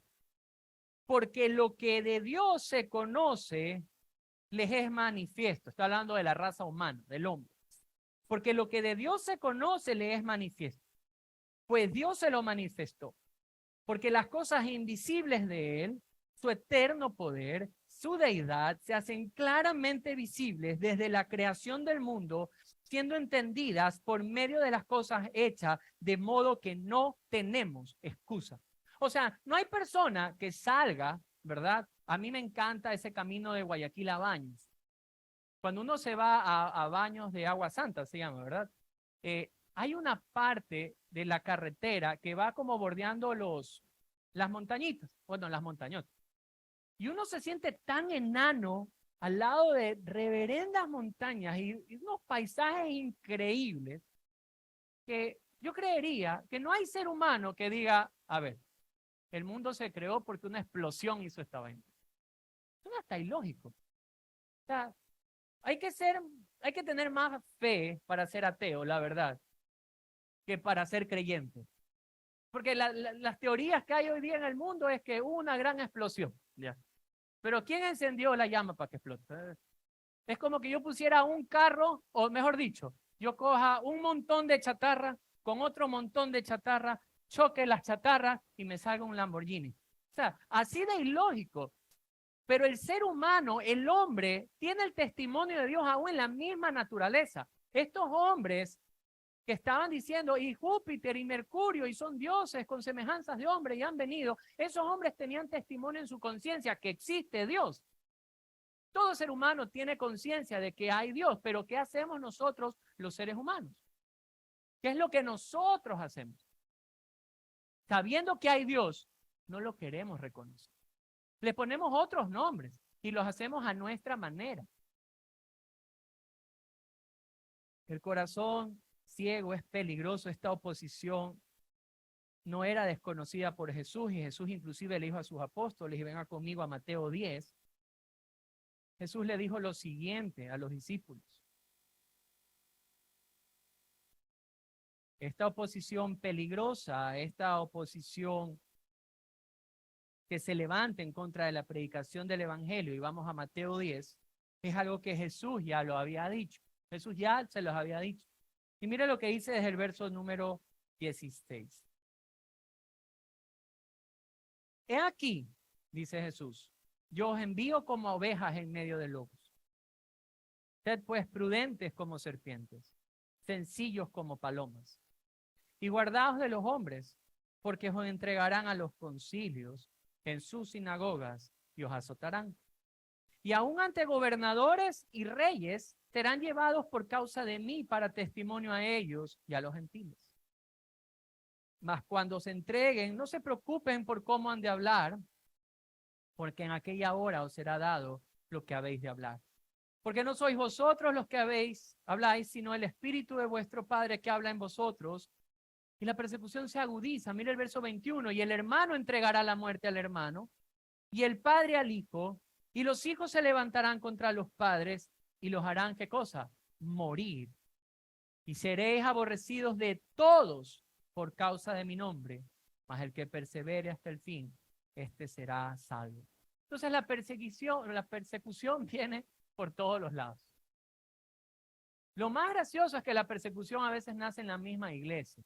Porque lo que de Dios se conoce les es manifiesto. Está hablando de la raza humana, del hombre. Porque lo que de Dios se conoce les es manifiesto. Pues Dios se lo manifestó. Porque las cosas invisibles de Él, su eterno poder, su deidad, se hacen claramente visibles desde la creación del mundo, siendo entendidas por medio de las cosas hechas, de modo que no tenemos excusa. O sea, no hay persona que salga, ¿verdad? A mí me encanta ese camino de Guayaquil a Baños. Cuando uno se va a Baños de Agua Santa, se llama, ¿verdad? Hay una parte de la carretera que va como bordeando las montañitas, bueno, las montañotas. Y uno se siente tan enano al lado de reverendas montañas y unos paisajes increíbles que yo creería que no hay ser humano que diga, a ver, el mundo se creó porque una explosión hizo esta vaina. Es hasta ilógico. O sea, hay que tener más fe para ser ateo, la verdad, que para ser creyente. Porque las teorías que hay hoy día en el mundo es que hubo una gran explosión. ¿Ya? Pero ¿quién encendió la llama para que explote? Es como que yo pusiera un carro, o mejor dicho, yo coja un montón de chatarra con otro montón de chatarra, choque las chatarras y me salga un Lamborghini. O sea, así de ilógico. Pero el ser humano, el hombre, tiene el testimonio de Dios aún en la misma naturaleza. Estos hombres que estaban diciendo, y Júpiter y Mercurio, y son dioses con semejanzas de hombre, y han venido, esos hombres tenían testimonio en su conciencia que existe Dios. Todo ser humano tiene conciencia de que hay Dios, pero ¿qué hacemos nosotros, los seres humanos? ¿Qué es lo que nosotros hacemos? Sabiendo que hay Dios, no lo queremos reconocer. Le ponemos otros nombres y los hacemos a nuestra manera. El corazón ciego es peligroso. Esta oposición no era desconocida por Jesús, y Jesús inclusive le dijo a sus apóstoles, y venga conmigo a Mateo 10, Jesús le dijo lo siguiente a los discípulos: esta oposición peligrosa, esta oposición que se levanta en contra de la predicación del evangelio, y vamos a Mateo 10, es algo que Jesús ya lo había dicho. Jesús ya se los había dicho. Y mire lo que dice desde el verso número 16. He aquí, dice Jesús, yo os envío como ovejas en medio de lobos. Sed pues prudentes como serpientes, sencillos como palomas, y guardaos de los hombres, porque os entregarán a los concilios en sus sinagogas y os azotarán. Y aun ante gobernadores y reyes serán llevados por causa de mí para testimonio a ellos y a los gentiles. Mas cuando se entreguen, no se preocupen por cómo han de hablar, porque en aquella hora os será dado lo que habéis de hablar. Porque no sois vosotros los que habláis, sino el Espíritu de vuestro Padre que habla en vosotros. Y la persecución se agudiza. Mira el verso 21. Y el hermano entregará la muerte al hermano, y el padre al hijo, y los hijos se levantarán contra los padres, y los harán, ¿qué cosa? Morir. Y seréis aborrecidos de todos por causa de mi nombre, mas el que persevere hasta el fin, este será salvo. Entonces la persecución viene por todos los lados. Lo más gracioso es que la persecución a veces nace en la misma iglesia.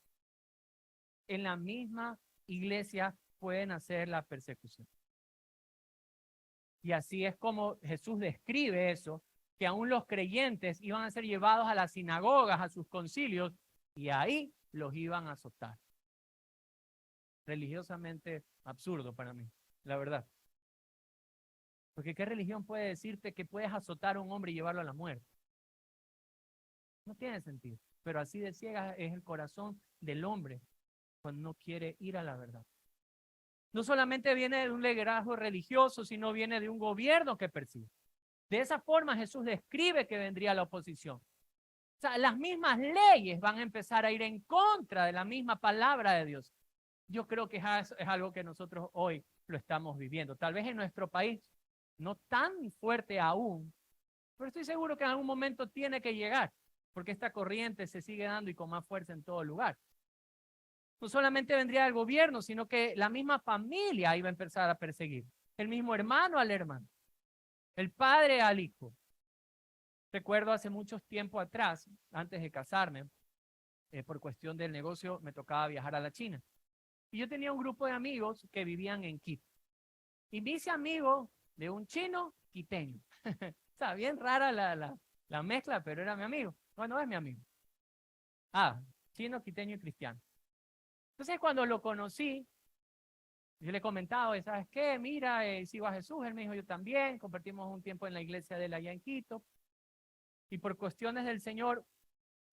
En la misma iglesia puede nacer la persecución. Y así es como Jesús describe eso, que aún los creyentes iban a ser llevados a las sinagogas, a sus concilios, y ahí los iban a azotar. Religiosamente absurdo para mí, la verdad. Porque ¿qué religión puede decirte que puedes azotar a un hombre y llevarlo a la muerte? No tiene sentido. Pero así de ciega es el corazón del hombre cuando no quiere ir a la verdad. No solamente viene de un liderazgo religioso, sino viene de un gobierno que persigue. De esa forma Jesús describe que vendría la oposición. O sea, las mismas leyes van a empezar a ir en contra de la misma palabra de Dios. Yo creo que es algo que nosotros hoy lo estamos viviendo. Tal vez en nuestro país no tan fuerte aún, pero estoy seguro que en algún momento tiene que llegar, porque esta corriente se sigue dando y con más fuerza en todo lugar. No solamente vendría el gobierno, sino que la misma familia iba a empezar a perseguir. El mismo hermano al hermano, el padre al hijo. Recuerdo hace muchos tiempos atrás, antes de casarme, por cuestión del negocio, me tocaba viajar a la China. Y yo tenía un grupo de amigos que vivían en Quito. Y me hice amigo de un chino quiteño. O sea, bien rara la mezcla, pero era mi amigo. Bueno, es mi amigo. Chino, quiteño y cristiano. Entonces, cuando lo conocí, yo le comentaba, ¿sabes qué? Mira, sigo a Jesús. Él me dijo, yo también. Compartimos un tiempo en la iglesia de él allá en Quito. Y por cuestiones del Señor,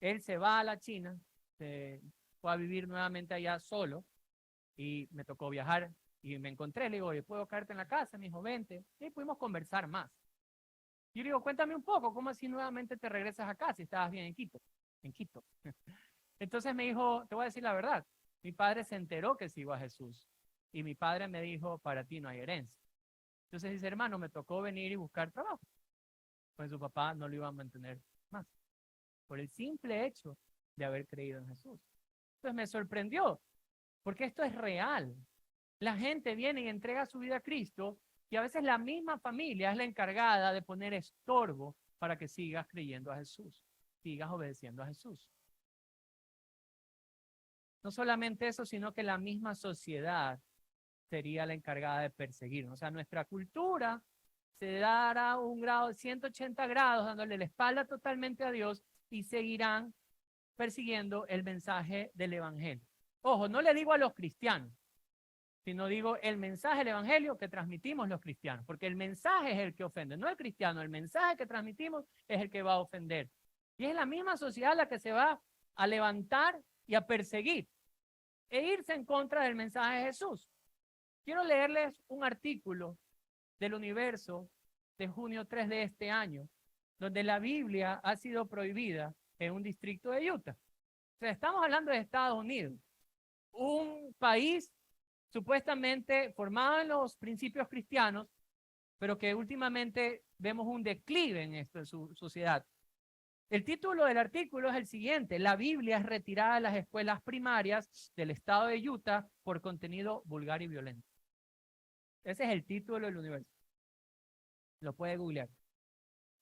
él se va a la China, se fue a vivir nuevamente allá solo. Y me tocó viajar y me encontré, le digo, oye, ¿puedo caerte en la casa? Me dijo, vente. Y pudimos conversar más. Yo le digo, cuéntame un poco, ¿cómo así nuevamente te regresas acá si estabas bien en Quito? En Quito. Entonces me dijo, te voy a decir la verdad, mi padre se enteró que sigo a Jesús y mi padre me dijo, para ti no hay herencia. Entonces dice, hermano, me tocó venir y buscar trabajo. Pues su papá no lo iba a mantener más, por el simple hecho de haber creído en Jesús. Entonces me sorprendió, porque esto es real. La gente viene y entrega su vida a Cristo y a veces la misma familia es la encargada de poner estorbo para que sigas creyendo a Jesús, sigas obedeciendo a Jesús. No solamente eso, sino que la misma sociedad sería la encargada de perseguirnos. O sea, nuestra cultura se dará un grado de 180 grados, dándole la espalda totalmente a Dios y seguirán persiguiendo el mensaje del evangelio. Ojo, no le digo a los cristianos, sino digo el mensaje del evangelio que transmitimos los cristianos, porque el mensaje es el que ofende, no el cristiano, el mensaje que transmitimos es el que va a ofender. Y es la misma sociedad la que se va a levantar y a perseguir e irse en contra del mensaje de Jesús. Quiero leerles un artículo del Universo de junio 3 de este año, donde la Biblia ha sido prohibida en un distrito de Utah. O sea, estamos hablando de Estados Unidos, un país supuestamente formado en los principios cristianos, pero que últimamente vemos un declive en esto, en su sociedad. El título del artículo es el siguiente: la Biblia es retirada de las escuelas primarias del estado de Utah por contenido vulgar y violento. Ese es el título del Universo. Lo puede googlear.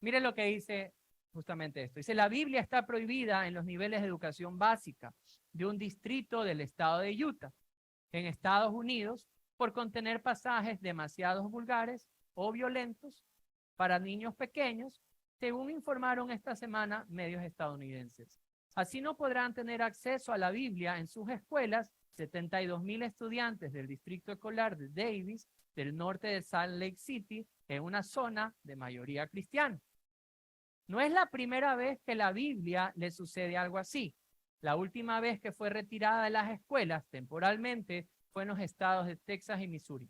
Miren lo que dice justamente esto. Dice: la Biblia está prohibida en los niveles de educación básica de un distrito del estado de Utah, en Estados Unidos, por contener pasajes demasiado vulgares o violentos para niños pequeños, según informaron esta semana medios estadounidenses. Así no podrán tener acceso a la Biblia en sus escuelas 72,000 estudiantes del distrito escolar de Davis, del norte de Salt Lake City, en una zona de mayoría cristiana. No es la primera vez que la Biblia le sucede algo así. La última vez que fue retirada de las escuelas temporalmente fue en los estados de Texas y Missouri.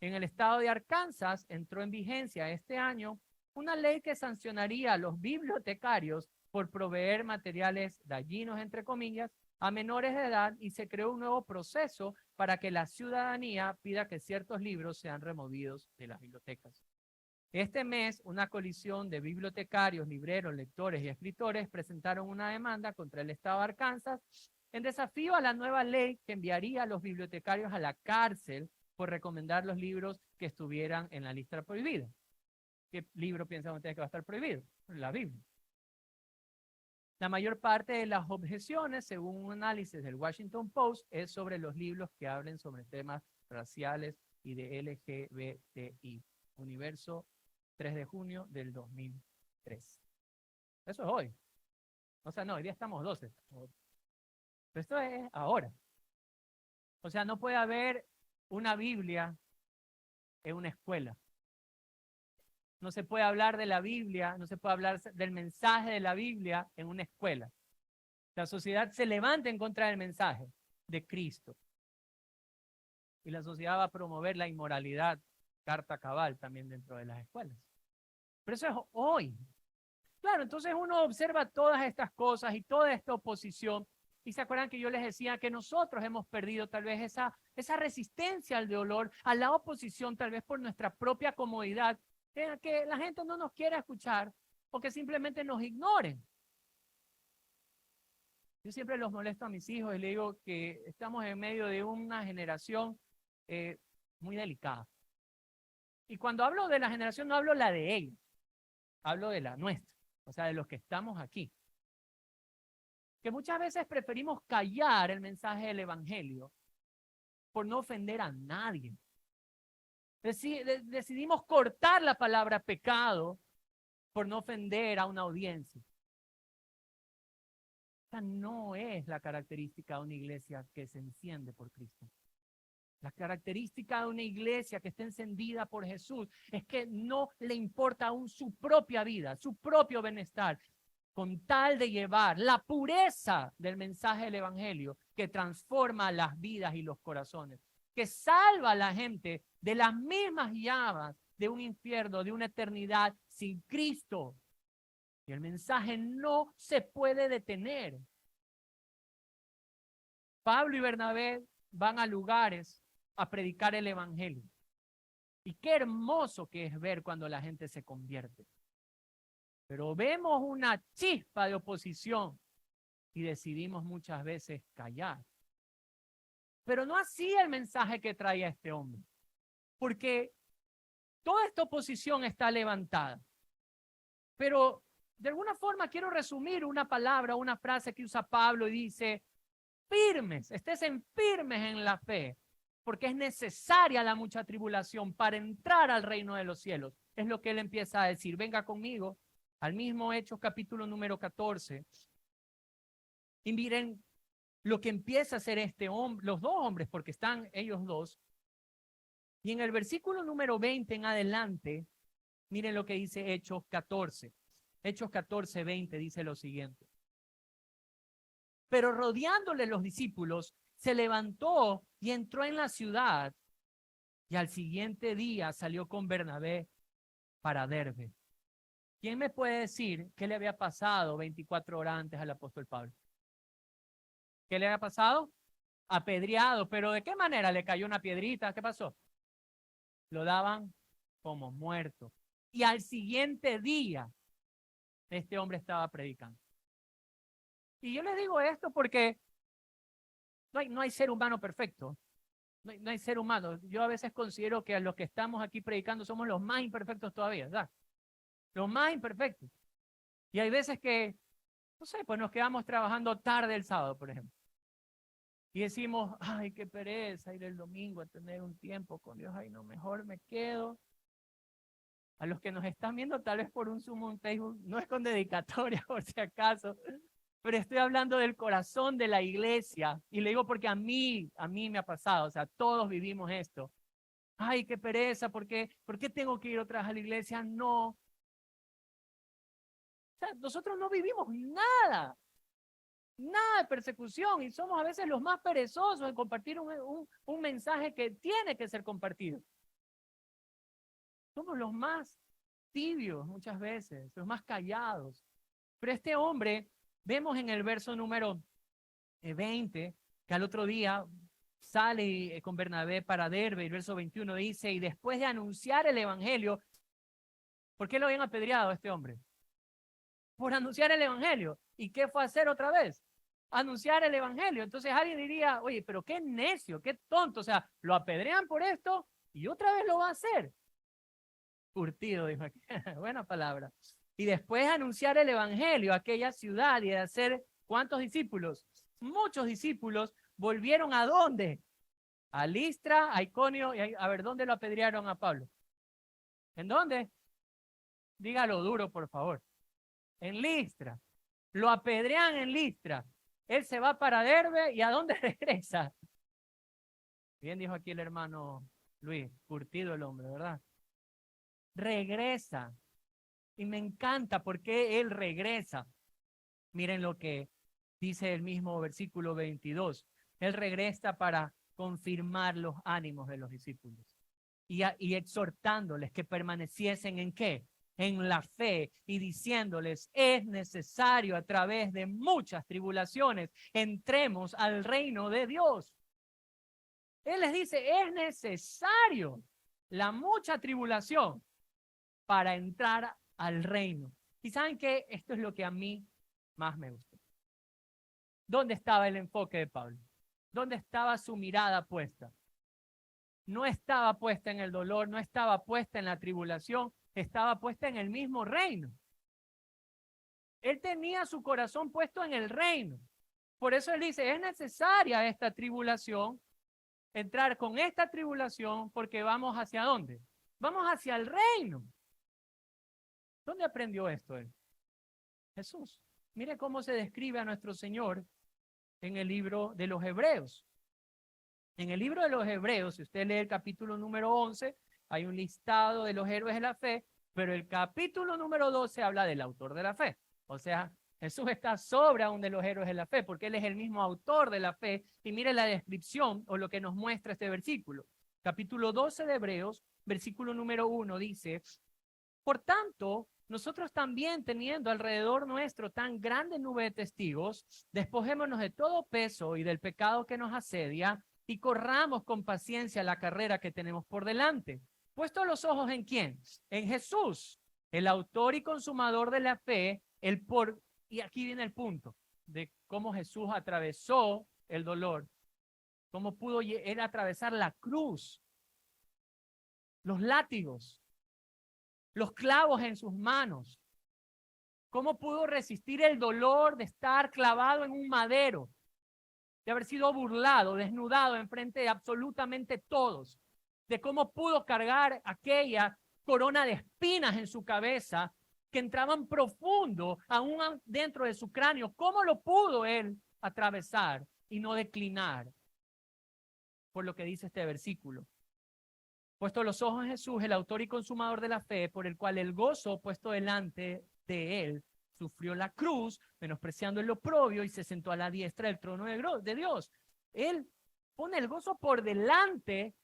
En el estado de Arkansas entró en vigencia este año una ley que sancionaría a los bibliotecarios por proveer materiales dañinos, entre comillas, a menores de edad, y se creó un nuevo proceso para que la ciudadanía pida que ciertos libros sean removidos de las bibliotecas. Este mes, una coalición de bibliotecarios, libreros, lectores y escritores presentaron una demanda contra el estado de Arkansas en desafío a la nueva ley que enviaría a los bibliotecarios a la cárcel por recomendar los libros que estuvieran en la lista prohibida. ¿Qué libro piensan ustedes que va a estar prohibido? La Biblia. La mayor parte de las objeciones, según un análisis del Washington Post, es sobre los libros que hablen sobre temas raciales y de LGBTI. Universo, 3 de junio del 2003. Eso es hoy. O sea, no, hoy día estamos 12. Pero esto es ahora. O sea, no puede haber una Biblia en una escuela. No se puede hablar de la Biblia, no se puede hablar del mensaje de la Biblia en una escuela. La sociedad se levanta en contra del mensaje de Cristo. Y la sociedad va a promover la inmoralidad, carta cabal, también dentro de las escuelas. Pero eso es hoy. Claro, entonces uno observa todas estas cosas y toda esta oposición. Y se acuerdan que yo les decía que nosotros hemos perdido tal vez esa resistencia al dolor, a la oposición, tal vez por nuestra propia comodidad, que la gente no nos quiere escuchar o que simplemente nos ignoren. Yo siempre los molesto a mis hijos y les digo que estamos en medio de una generación muy delicada. Y cuando hablo de la generación no hablo la de ellos, hablo de la nuestra, o sea, de los que estamos aquí. Que muchas veces preferimos callar el mensaje del evangelio por no ofender a nadie. Decidimos cortar la palabra pecado por no ofender a una audiencia. Esta no es la característica de una iglesia que se enciende por Cristo. La característica de una iglesia que está encendida por Jesús es que no le importa aún su propia vida, su propio bienestar, con tal de llevar la pureza del mensaje del evangelio que transforma las vidas y los corazones, que salva a la gente de las mismas llamas de un infierno, de una eternidad sin Cristo. Y el mensaje no se puede detener. Pablo y Bernabé van a lugares a predicar el evangelio. Y qué hermoso que es ver cuando la gente se convierte. Pero vemos una chispa de oposición y decidimos muchas veces callar. Pero no así el mensaje que traía este hombre, porque toda esta oposición está levantada. Pero de alguna forma quiero resumir una palabra, una frase que usa Pablo y dice: firmes, estén firmes en la fe, porque es necesaria la mucha tribulación para entrar al reino de los cielos. es lo que él empieza a decir. Venga conmigo al mismo Hechos capítulo número 14. Y miren lo que empieza a hacer este hombre, los dos hombres, porque están ellos dos. Y en el versículo número 20 en adelante, miren lo que dice Hechos 14. Hechos 14, 20 dice lo siguiente. Pero rodeándole los discípulos, se levantó y entró en la ciudad, y al siguiente día salió con Bernabé para Derbe. ¿Quién me puede decir qué le había pasado 24 horas antes al apóstol Pablo? ¿Qué le había pasado? Apedreado. ¿Pero de qué manera? ¿Le cayó una piedrita? ¿Qué pasó? Lo daban como muerto. Y al siguiente día, este hombre estaba predicando. Y yo les digo esto porque no hay ser humano perfecto. No hay ser humano. Yo a veces considero que a los que estamos aquí predicando somos los más imperfectos todavía, ¿verdad? Los más imperfectos. Y hay veces que, no sé, pues nos quedamos trabajando tarde el sábado, por ejemplo. Y decimos, ay, qué pereza ir el domingo a tener un tiempo con Dios. Ay, no, mejor me quedo. A los que nos están viendo tal vez por un Zoom o un Facebook, no es con dedicatoria por si acaso, pero estoy hablando del corazón de la iglesia. Y le digo porque a mí me ha pasado, o sea, todos vivimos esto. Ay, qué pereza, ¿por qué tengo que ir otra vez a la iglesia? No. O sea, nosotros no vivimos nada de persecución y somos a veces los más perezosos en compartir un mensaje que tiene que ser compartido. Somos los más tibios muchas veces, los más callados. Pero este hombre, vemos en el verso número 20, que al otro día sale con Bernabé para Derbe, y el verso 21 dice, y después de anunciar el evangelio, ¿por qué lo habían apedreado a este hombre? Por anunciar el evangelio. ¿Y qué fue a hacer otra vez? Anunciar el evangelio. Entonces alguien diría, oye, pero qué necio, qué tonto, o sea, lo apedrean por esto y otra vez lo va a hacer. Curtido, dijo aquí. Buena palabra. Y después de anunciar el evangelio a aquella ciudad y de hacer, ¿cuántos discípulos? Muchos discípulos volvieron ¿a dónde? A Listra, a Iconio, y a ver, ¿dónde lo apedrearon a Pablo? ¿En dónde? Dígalo duro, por favor. En Listra. Lo apedrean en Listra. Él se va para Derbe, ¿y a dónde regresa? Bien dijo aquí el hermano Luis, curtido el hombre, ¿verdad? Regresa. Y me encanta porque él regresa. Miren lo que dice el mismo versículo 22. Él regresa para confirmar los ánimos de los discípulos y exhortándoles que permaneciesen ¿en qué? En la fe, y diciéndoles, es necesario a través de muchas tribulaciones entremos al reino de Dios. Él les dice, es necesario la mucha tribulación para entrar al reino. Y saben que esto es lo que a mí más me gusta. ¿Dónde estaba el enfoque de Pablo? ¿Dónde estaba su mirada puesta? No estaba puesta en el dolor, no estaba puesta en la tribulación, estaba puesta en el mismo reino. Él tenía su corazón puesto en el reino. Por eso él dice, es necesaria esta tribulación, entrar con esta tribulación, porque vamos ¿hacia dónde? Vamos hacia el reino. ¿Dónde aprendió esto él? Jesús. Mire cómo se describe a nuestro Señor en el libro de los Hebreos. En el libro de los Hebreos, si usted lee el capítulo número 11, hay un listado de los héroes de la fe, pero el capítulo número 12 habla del autor de la fe. O sea, Jesús está sobre aún de los héroes de la fe, porque Él es el mismo autor de la fe. Y mire la descripción o lo que nos muestra este versículo. Capítulo 12 de Hebreos, versículo número 1 dice, por tanto, nosotros también teniendo alrededor nuestro tan grande nube de testigos, despojémonos de todo peso y del pecado que nos asedia y corramos con paciencia la carrera que tenemos por delante. Puesto los ojos ¿en quién? En Jesús, el autor y consumador de la fe, y aquí viene el punto de cómo Jesús atravesó el dolor, cómo pudo él atravesar la cruz, los látigos, los clavos en sus manos. ¿Cómo pudo resistir el dolor de estar clavado en un madero, de haber sido burlado, desnudado enfrente de absolutamente todos? De cómo pudo cargar aquella corona de espinas en su cabeza que entraban profundo, aún dentro de su cráneo. ¿Cómo lo pudo él atravesar y no declinar? Por lo que dice este versículo. Puesto los ojos en Jesús, el autor y consumador de la fe, por el cual el gozo puesto delante de él sufrió la cruz, menospreciando el oprobio, y se sentó a la diestra del trono de Dios. Él pone el gozo por delante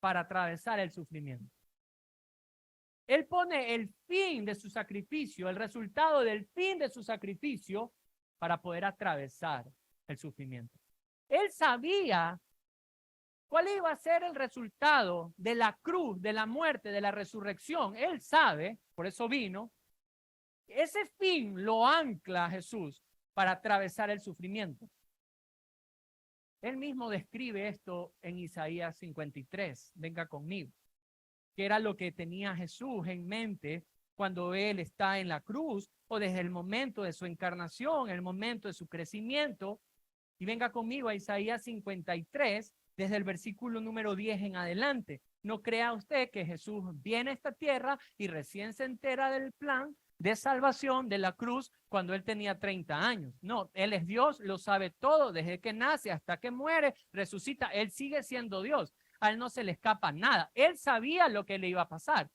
para atravesar el sufrimiento. Él pone el fin de su sacrificio, el resultado del fin de su sacrificio para poder atravesar el sufrimiento. Él sabía cuál iba a ser el resultado de la cruz, de la muerte, de la resurrección. Él sabe, por eso vino. Ese fin lo ancla a Jesús para atravesar el sufrimiento. Él mismo describe esto en Isaías 53. Venga conmigo. Que era lo que tenía Jesús en mente cuando él está en la cruz o desde el momento de su encarnación, el momento de su crecimiento. Y venga conmigo a Isaías 53, desde el versículo número 10 en adelante. No crea usted que Jesús viene a esta tierra y recién se entera del plan de salvación de la cruz cuando él tenía 30 años. No, él es Dios, lo sabe todo, desde que nace hasta que muere, resucita, él sigue siendo Dios. A él no se le escapa nada. Él sabía lo que le iba a pasar.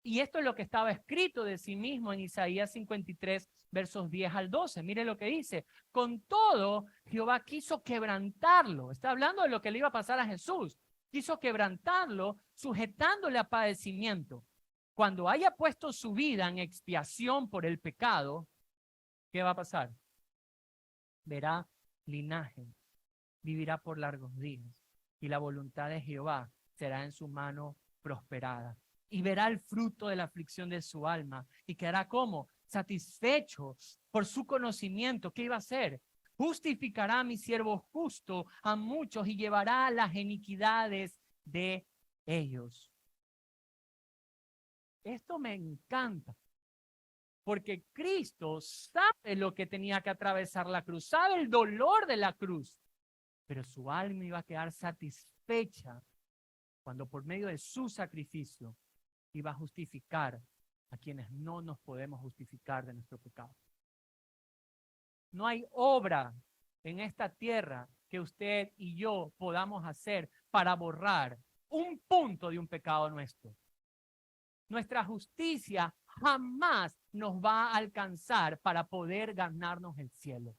Y esto es lo que estaba escrito de sí mismo en Isaías 53, versos 10 al 12. Mire lo que dice. Con todo, Jehová quiso quebrantarlo. Está hablando de lo que le iba a pasar a Jesús. Quiso quebrantarlo, sujetándole a padecimiento. Cuando haya puesto su vida en expiación por el pecado, ¿qué va a pasar? Verá linaje, vivirá por largos días, y la voluntad de Jehová será en su mano prosperada. Y verá el fruto de la aflicción de su alma, y quedará como satisfecho por su conocimiento. ¿Qué iba a hacer? Justificará a mi siervo justo a muchos y llevará las iniquidades de ellos. Esto me encanta, porque Cristo sabe lo que tenía que atravesar la cruz, sabe el dolor de la cruz, pero su alma iba a quedar satisfecha cuando por medio de su sacrificio iba a justificar a quienes no nos podemos justificar de nuestro pecado. No hay obra en esta tierra que usted y yo podamos hacer para borrar un punto de un pecado nuestro. Nuestra justicia jamás nos va a alcanzar para poder ganarnos el cielo.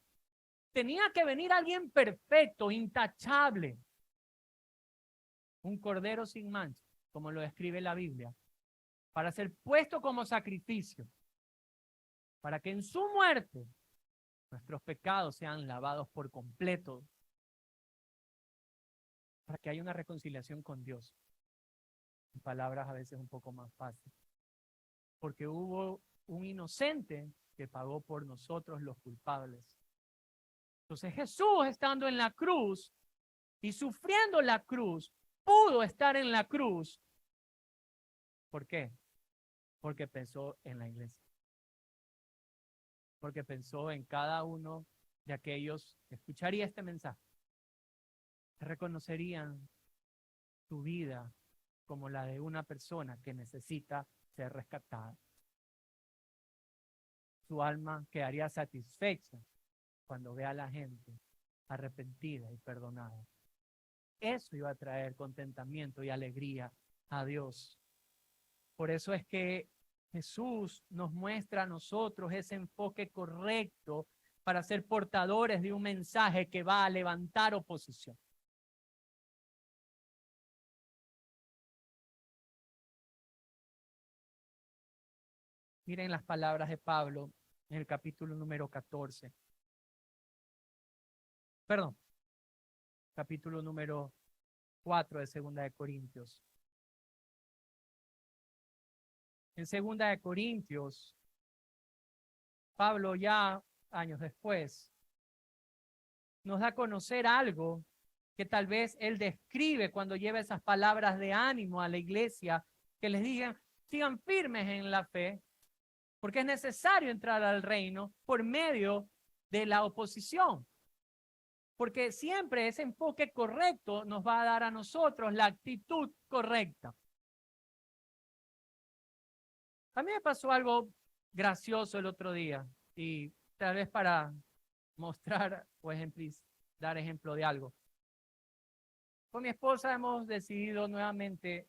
Tenía que venir alguien perfecto, intachable, un cordero sin mancha, como lo describe la Biblia, para ser puesto como sacrificio, para que en su muerte nuestros pecados sean lavados por completo, para que haya una reconciliación con Dios. En palabras a veces un poco más fáciles. Porque hubo un inocente que pagó por nosotros los culpables. Entonces Jesús, estando en la cruz y sufriendo la cruz, pudo estar en la cruz. ¿Por qué? Porque pensó en la iglesia. Porque pensó en cada uno de aquellos que escucharía este mensaje. Que reconocerían su vida como la de una persona que necesita ser rescatada. Su alma quedaría satisfecha cuando vea a la gente arrepentida y perdonada. Eso iba a traer contentamiento y alegría a Dios. Por eso es que Jesús nos muestra a nosotros ese enfoque correcto para ser portadores de un mensaje que va a levantar oposición. Miren las palabras de Pablo en el capítulo número 14. Perdón, capítulo número 4 de Segunda de Corintios. En Segunda de Corintios, Pablo ya años después nos da a conocer algo que tal vez él describe cuando lleva esas palabras de ánimo a la iglesia, que les digan, sigan firmes en la fe, porque es necesario entrar al reino por medio de la oposición. Porque siempre ese enfoque correcto nos va a dar a nosotros la actitud correcta. A mí me pasó algo gracioso el otro día y tal vez para mostrar o dar ejemplo de algo. Con mi esposa hemos decidido nuevamente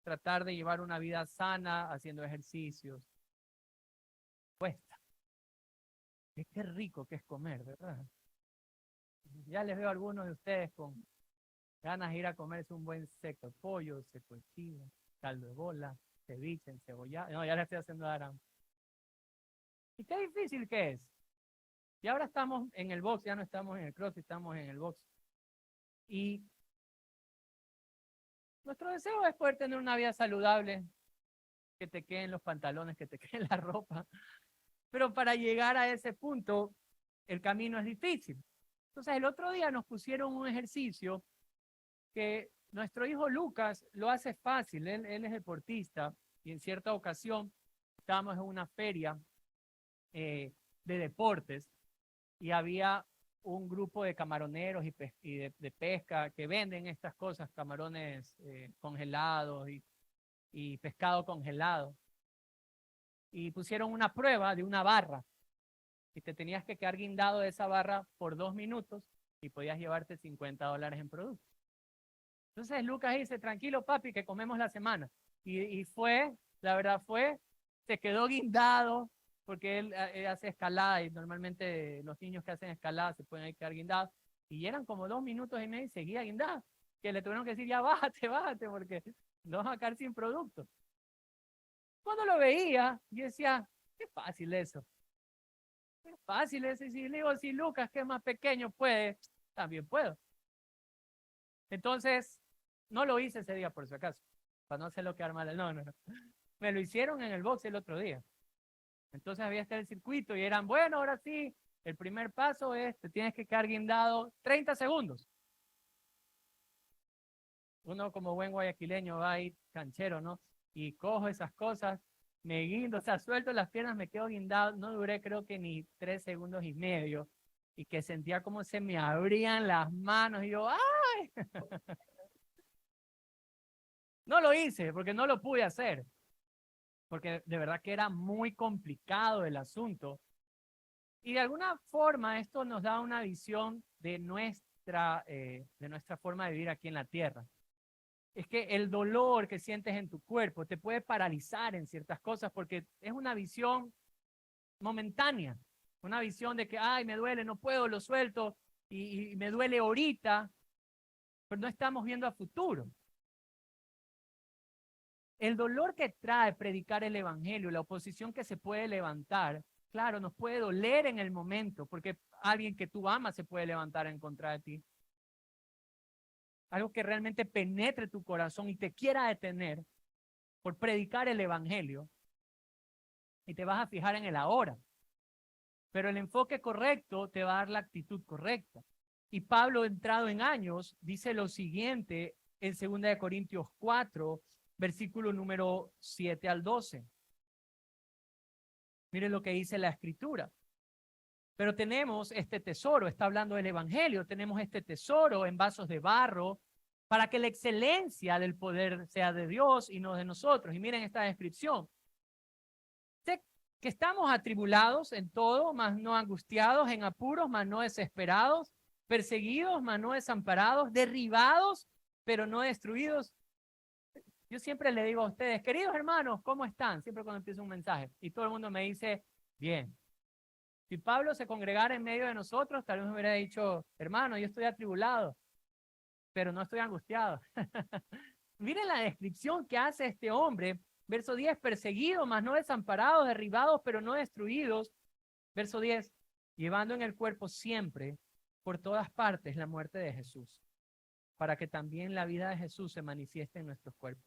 tratar de llevar una vida sana, haciendo ejercicios. Cuesta. Qué rico que es comer, ¿verdad? Ya les veo a algunos de ustedes con ganas de ir a comerse un buen seco de pollo, seco de chiva, caldo de bola, ceviche, encebollado. No, ya le estoy haciendo dar hambre. ¿Y qué difícil que es? Y ahora estamos en el box, ya no estamos en el cross, estamos en el box. Y nuestro deseo es poder tener una vida saludable, que te queden los pantalones, que te quede la ropa. Pero para llegar a ese punto, el camino es difícil. Entonces, el otro día nos pusieron un ejercicio que nuestro hijo Lucas lo hace fácil. Él es deportista y en cierta ocasión estábamos en una feria de deportes y había un grupo de camaroneros y de pesca que venden estas cosas, camarones congelados y pescado congelado. Y pusieron una prueba de una barra y te tenías que quedar guindado de esa barra por 2 minutos y podías llevarte $50 en producto. Entonces Lucas dice, tranquilo papi, que comemos la semana. Y fue, la verdad fue, se quedó guindado porque él hace escalada y normalmente los niños que hacen escalada se pueden quedar guindados. Y eran como 2 minutos y medio y seguía guindado. Que le tuvieron que decir, ya bájate, bájate, porque no vas a quedar sin producto. Cuando lo veía, yo decía, qué fácil eso. Qué fácil eso. Y si le digo, si Lucas, que es más pequeño, puede, también puedo. Entonces, no lo hice ese día, por si acaso, para no hacerlo quedar mal. No. Me lo hicieron en el box el otro día. Entonces había este el circuito y eran, bueno, ahora sí, el primer paso es, te tienes que quedar guindado 30 segundos. Uno como buen guayaquileño va ahí canchero, ¿no? Y cojo esas cosas, me guindo, o sea, suelto las piernas, me quedo guindado, no duré creo que ni 3 segundos y medio, y que sentía como se me abrían las manos, y yo, ¡ay! No lo hice, porque no lo pude hacer, porque de verdad que era muy complicado el asunto, y de alguna forma esto nos da una visión de nuestra forma de vivir aquí en la tierra. Es que el dolor que sientes en tu cuerpo te puede paralizar en ciertas cosas porque es una visión momentánea, una visión de que, ay, me duele, no puedo, lo suelto y me duele ahorita, pero no estamos viendo a futuro. El dolor que trae predicar el evangelio, la oposición que se puede levantar, claro, nos puede doler en el momento porque alguien que tú amas se puede levantar en contra de ti. Algo que realmente penetre tu corazón y te quiera detener por predicar el evangelio y te vas a fijar en el ahora. Pero el enfoque correcto te va a dar la actitud correcta. Y Pablo, entrado en años, dice lo siguiente en 2 Corintios 4, versículo número 7 al 12. Miren lo que dice la escritura. Pero tenemos este tesoro, está hablando del evangelio, tenemos este tesoro en vasos de barro para que la excelencia del poder sea de Dios y no de nosotros. Y miren esta descripción. Sé que estamos atribulados en todo, mas no angustiados, en apuros, mas no desesperados, perseguidos, mas no desamparados, derribados, pero no destruidos. Yo siempre le digo a ustedes, queridos hermanos, ¿cómo están? Siempre cuando empiezo un mensaje. Y todo el mundo me dice, bien. Si Pablo se congregara en medio de nosotros, tal vez me hubiera dicho, hermano, yo estoy atribulado, pero no estoy angustiado. Miren la descripción que hace este hombre. Verso 10, perseguidos, mas no desamparados, derribados, pero no destruidos. Verso 10, llevando en el cuerpo siempre, por todas partes, la muerte de Jesús, para que también la vida de Jesús se manifieste en nuestros cuerpos.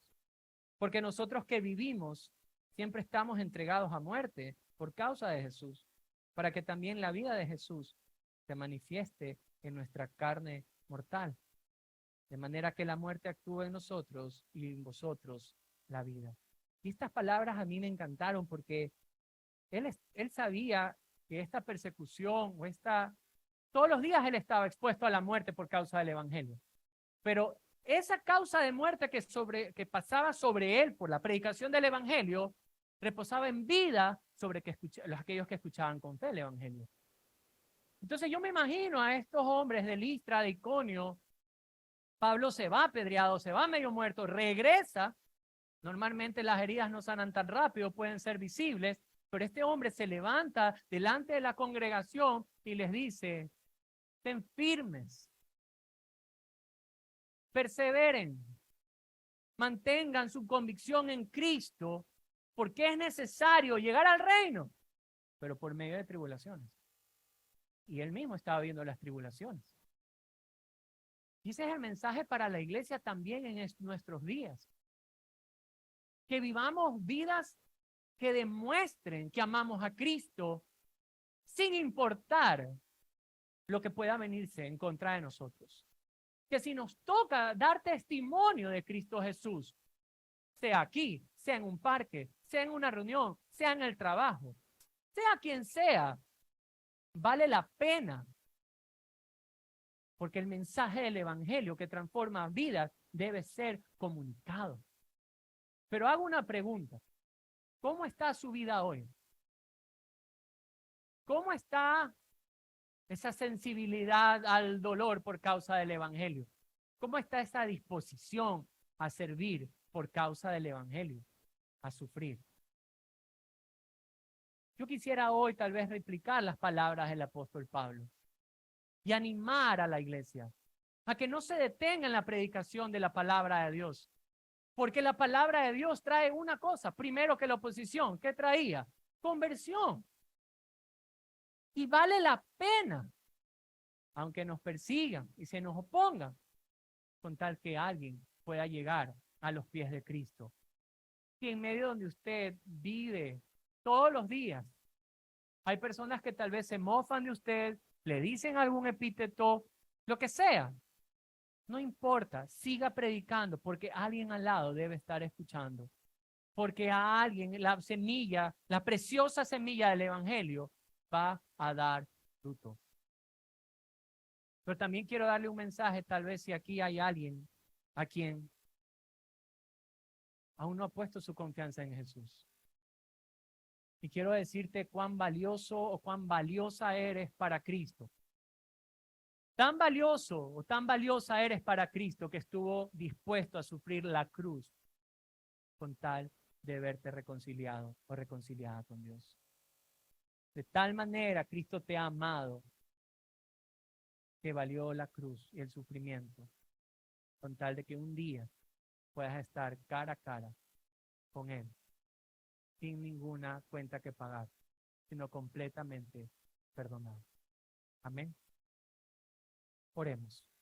Porque nosotros que vivimos, siempre estamos entregados a muerte por causa de Jesús, para que también la vida de Jesús se manifieste en nuestra carne mortal, de manera que la muerte actúe en nosotros y en vosotros la vida. Y estas palabras a mí me encantaron porque él sabía que esta persecución o todos los días él estaba expuesto a la muerte por causa del evangelio, pero esa causa de muerte que pasaba sobre él por la predicación del evangelio reposaba en vida sobre aquellos que escuchaban con fe el evangelio. Entonces yo me imagino a estos hombres de Listra, de Iconio. Pablo se va apedreado, se va medio muerto, regresa. Normalmente las heridas no sanan tan rápido, pueden ser visibles, pero este hombre se levanta delante de la congregación y les dice: estén firmes, perseveren, mantengan su convicción en Cristo, porque es necesario llegar al reino, pero por medio de tribulaciones. Y él mismo estaba viendo las tribulaciones. Y ese es el mensaje para la iglesia también en nuestros días. Que vivamos vidas que demuestren que amamos a Cristo sin importar lo que pueda venirse en contra de nosotros. Que si nos toca dar testimonio de Cristo Jesús, sea aquí, sea en un parque, sea en una reunión, sea en el trabajo, sea quien sea, vale la pena. Porque el mensaje del evangelio que transforma vidas debe ser comunicado. Pero hago una pregunta. ¿Cómo está su vida hoy? ¿Cómo está esa sensibilidad al dolor por causa del evangelio? ¿Cómo está esa disposición a servir por causa del evangelio, a sufrir? Yo quisiera hoy tal vez replicar las palabras del apóstol Pablo y animar a la iglesia a que no se detenga en la predicación de la palabra de Dios. Porque la palabra de Dios trae una cosa, primero que la oposición. ¿Qué traía? Conversión. Y vale la pena, aunque nos persigan y se nos opongan, con tal que alguien pueda llegar a los pies de Cristo. Y en medio donde usted vive todos los días, hay personas que tal vez se mofan de usted, le dicen algún epíteto, lo que sea. No importa, siga predicando, porque alguien al lado debe estar escuchando. Porque a alguien la semilla, la preciosa semilla del evangelio va a dar fruto. Pero también quiero darle un mensaje, tal vez si aquí hay alguien a quien aún no ha puesto su confianza en Jesús. Y quiero decirte cuán valioso o cuán valiosa eres para Cristo. Tan valioso o tan valiosa eres para Cristo que estuvo dispuesto a sufrir la cruz con tal de verte reconciliado o reconciliada con Dios. De tal manera Cristo te ha amado que valió la cruz y el sufrimiento con tal de que un día puedas estar cara a cara con Él sin ninguna cuenta que pagar, sino completamente perdonado. Amén. Oremos.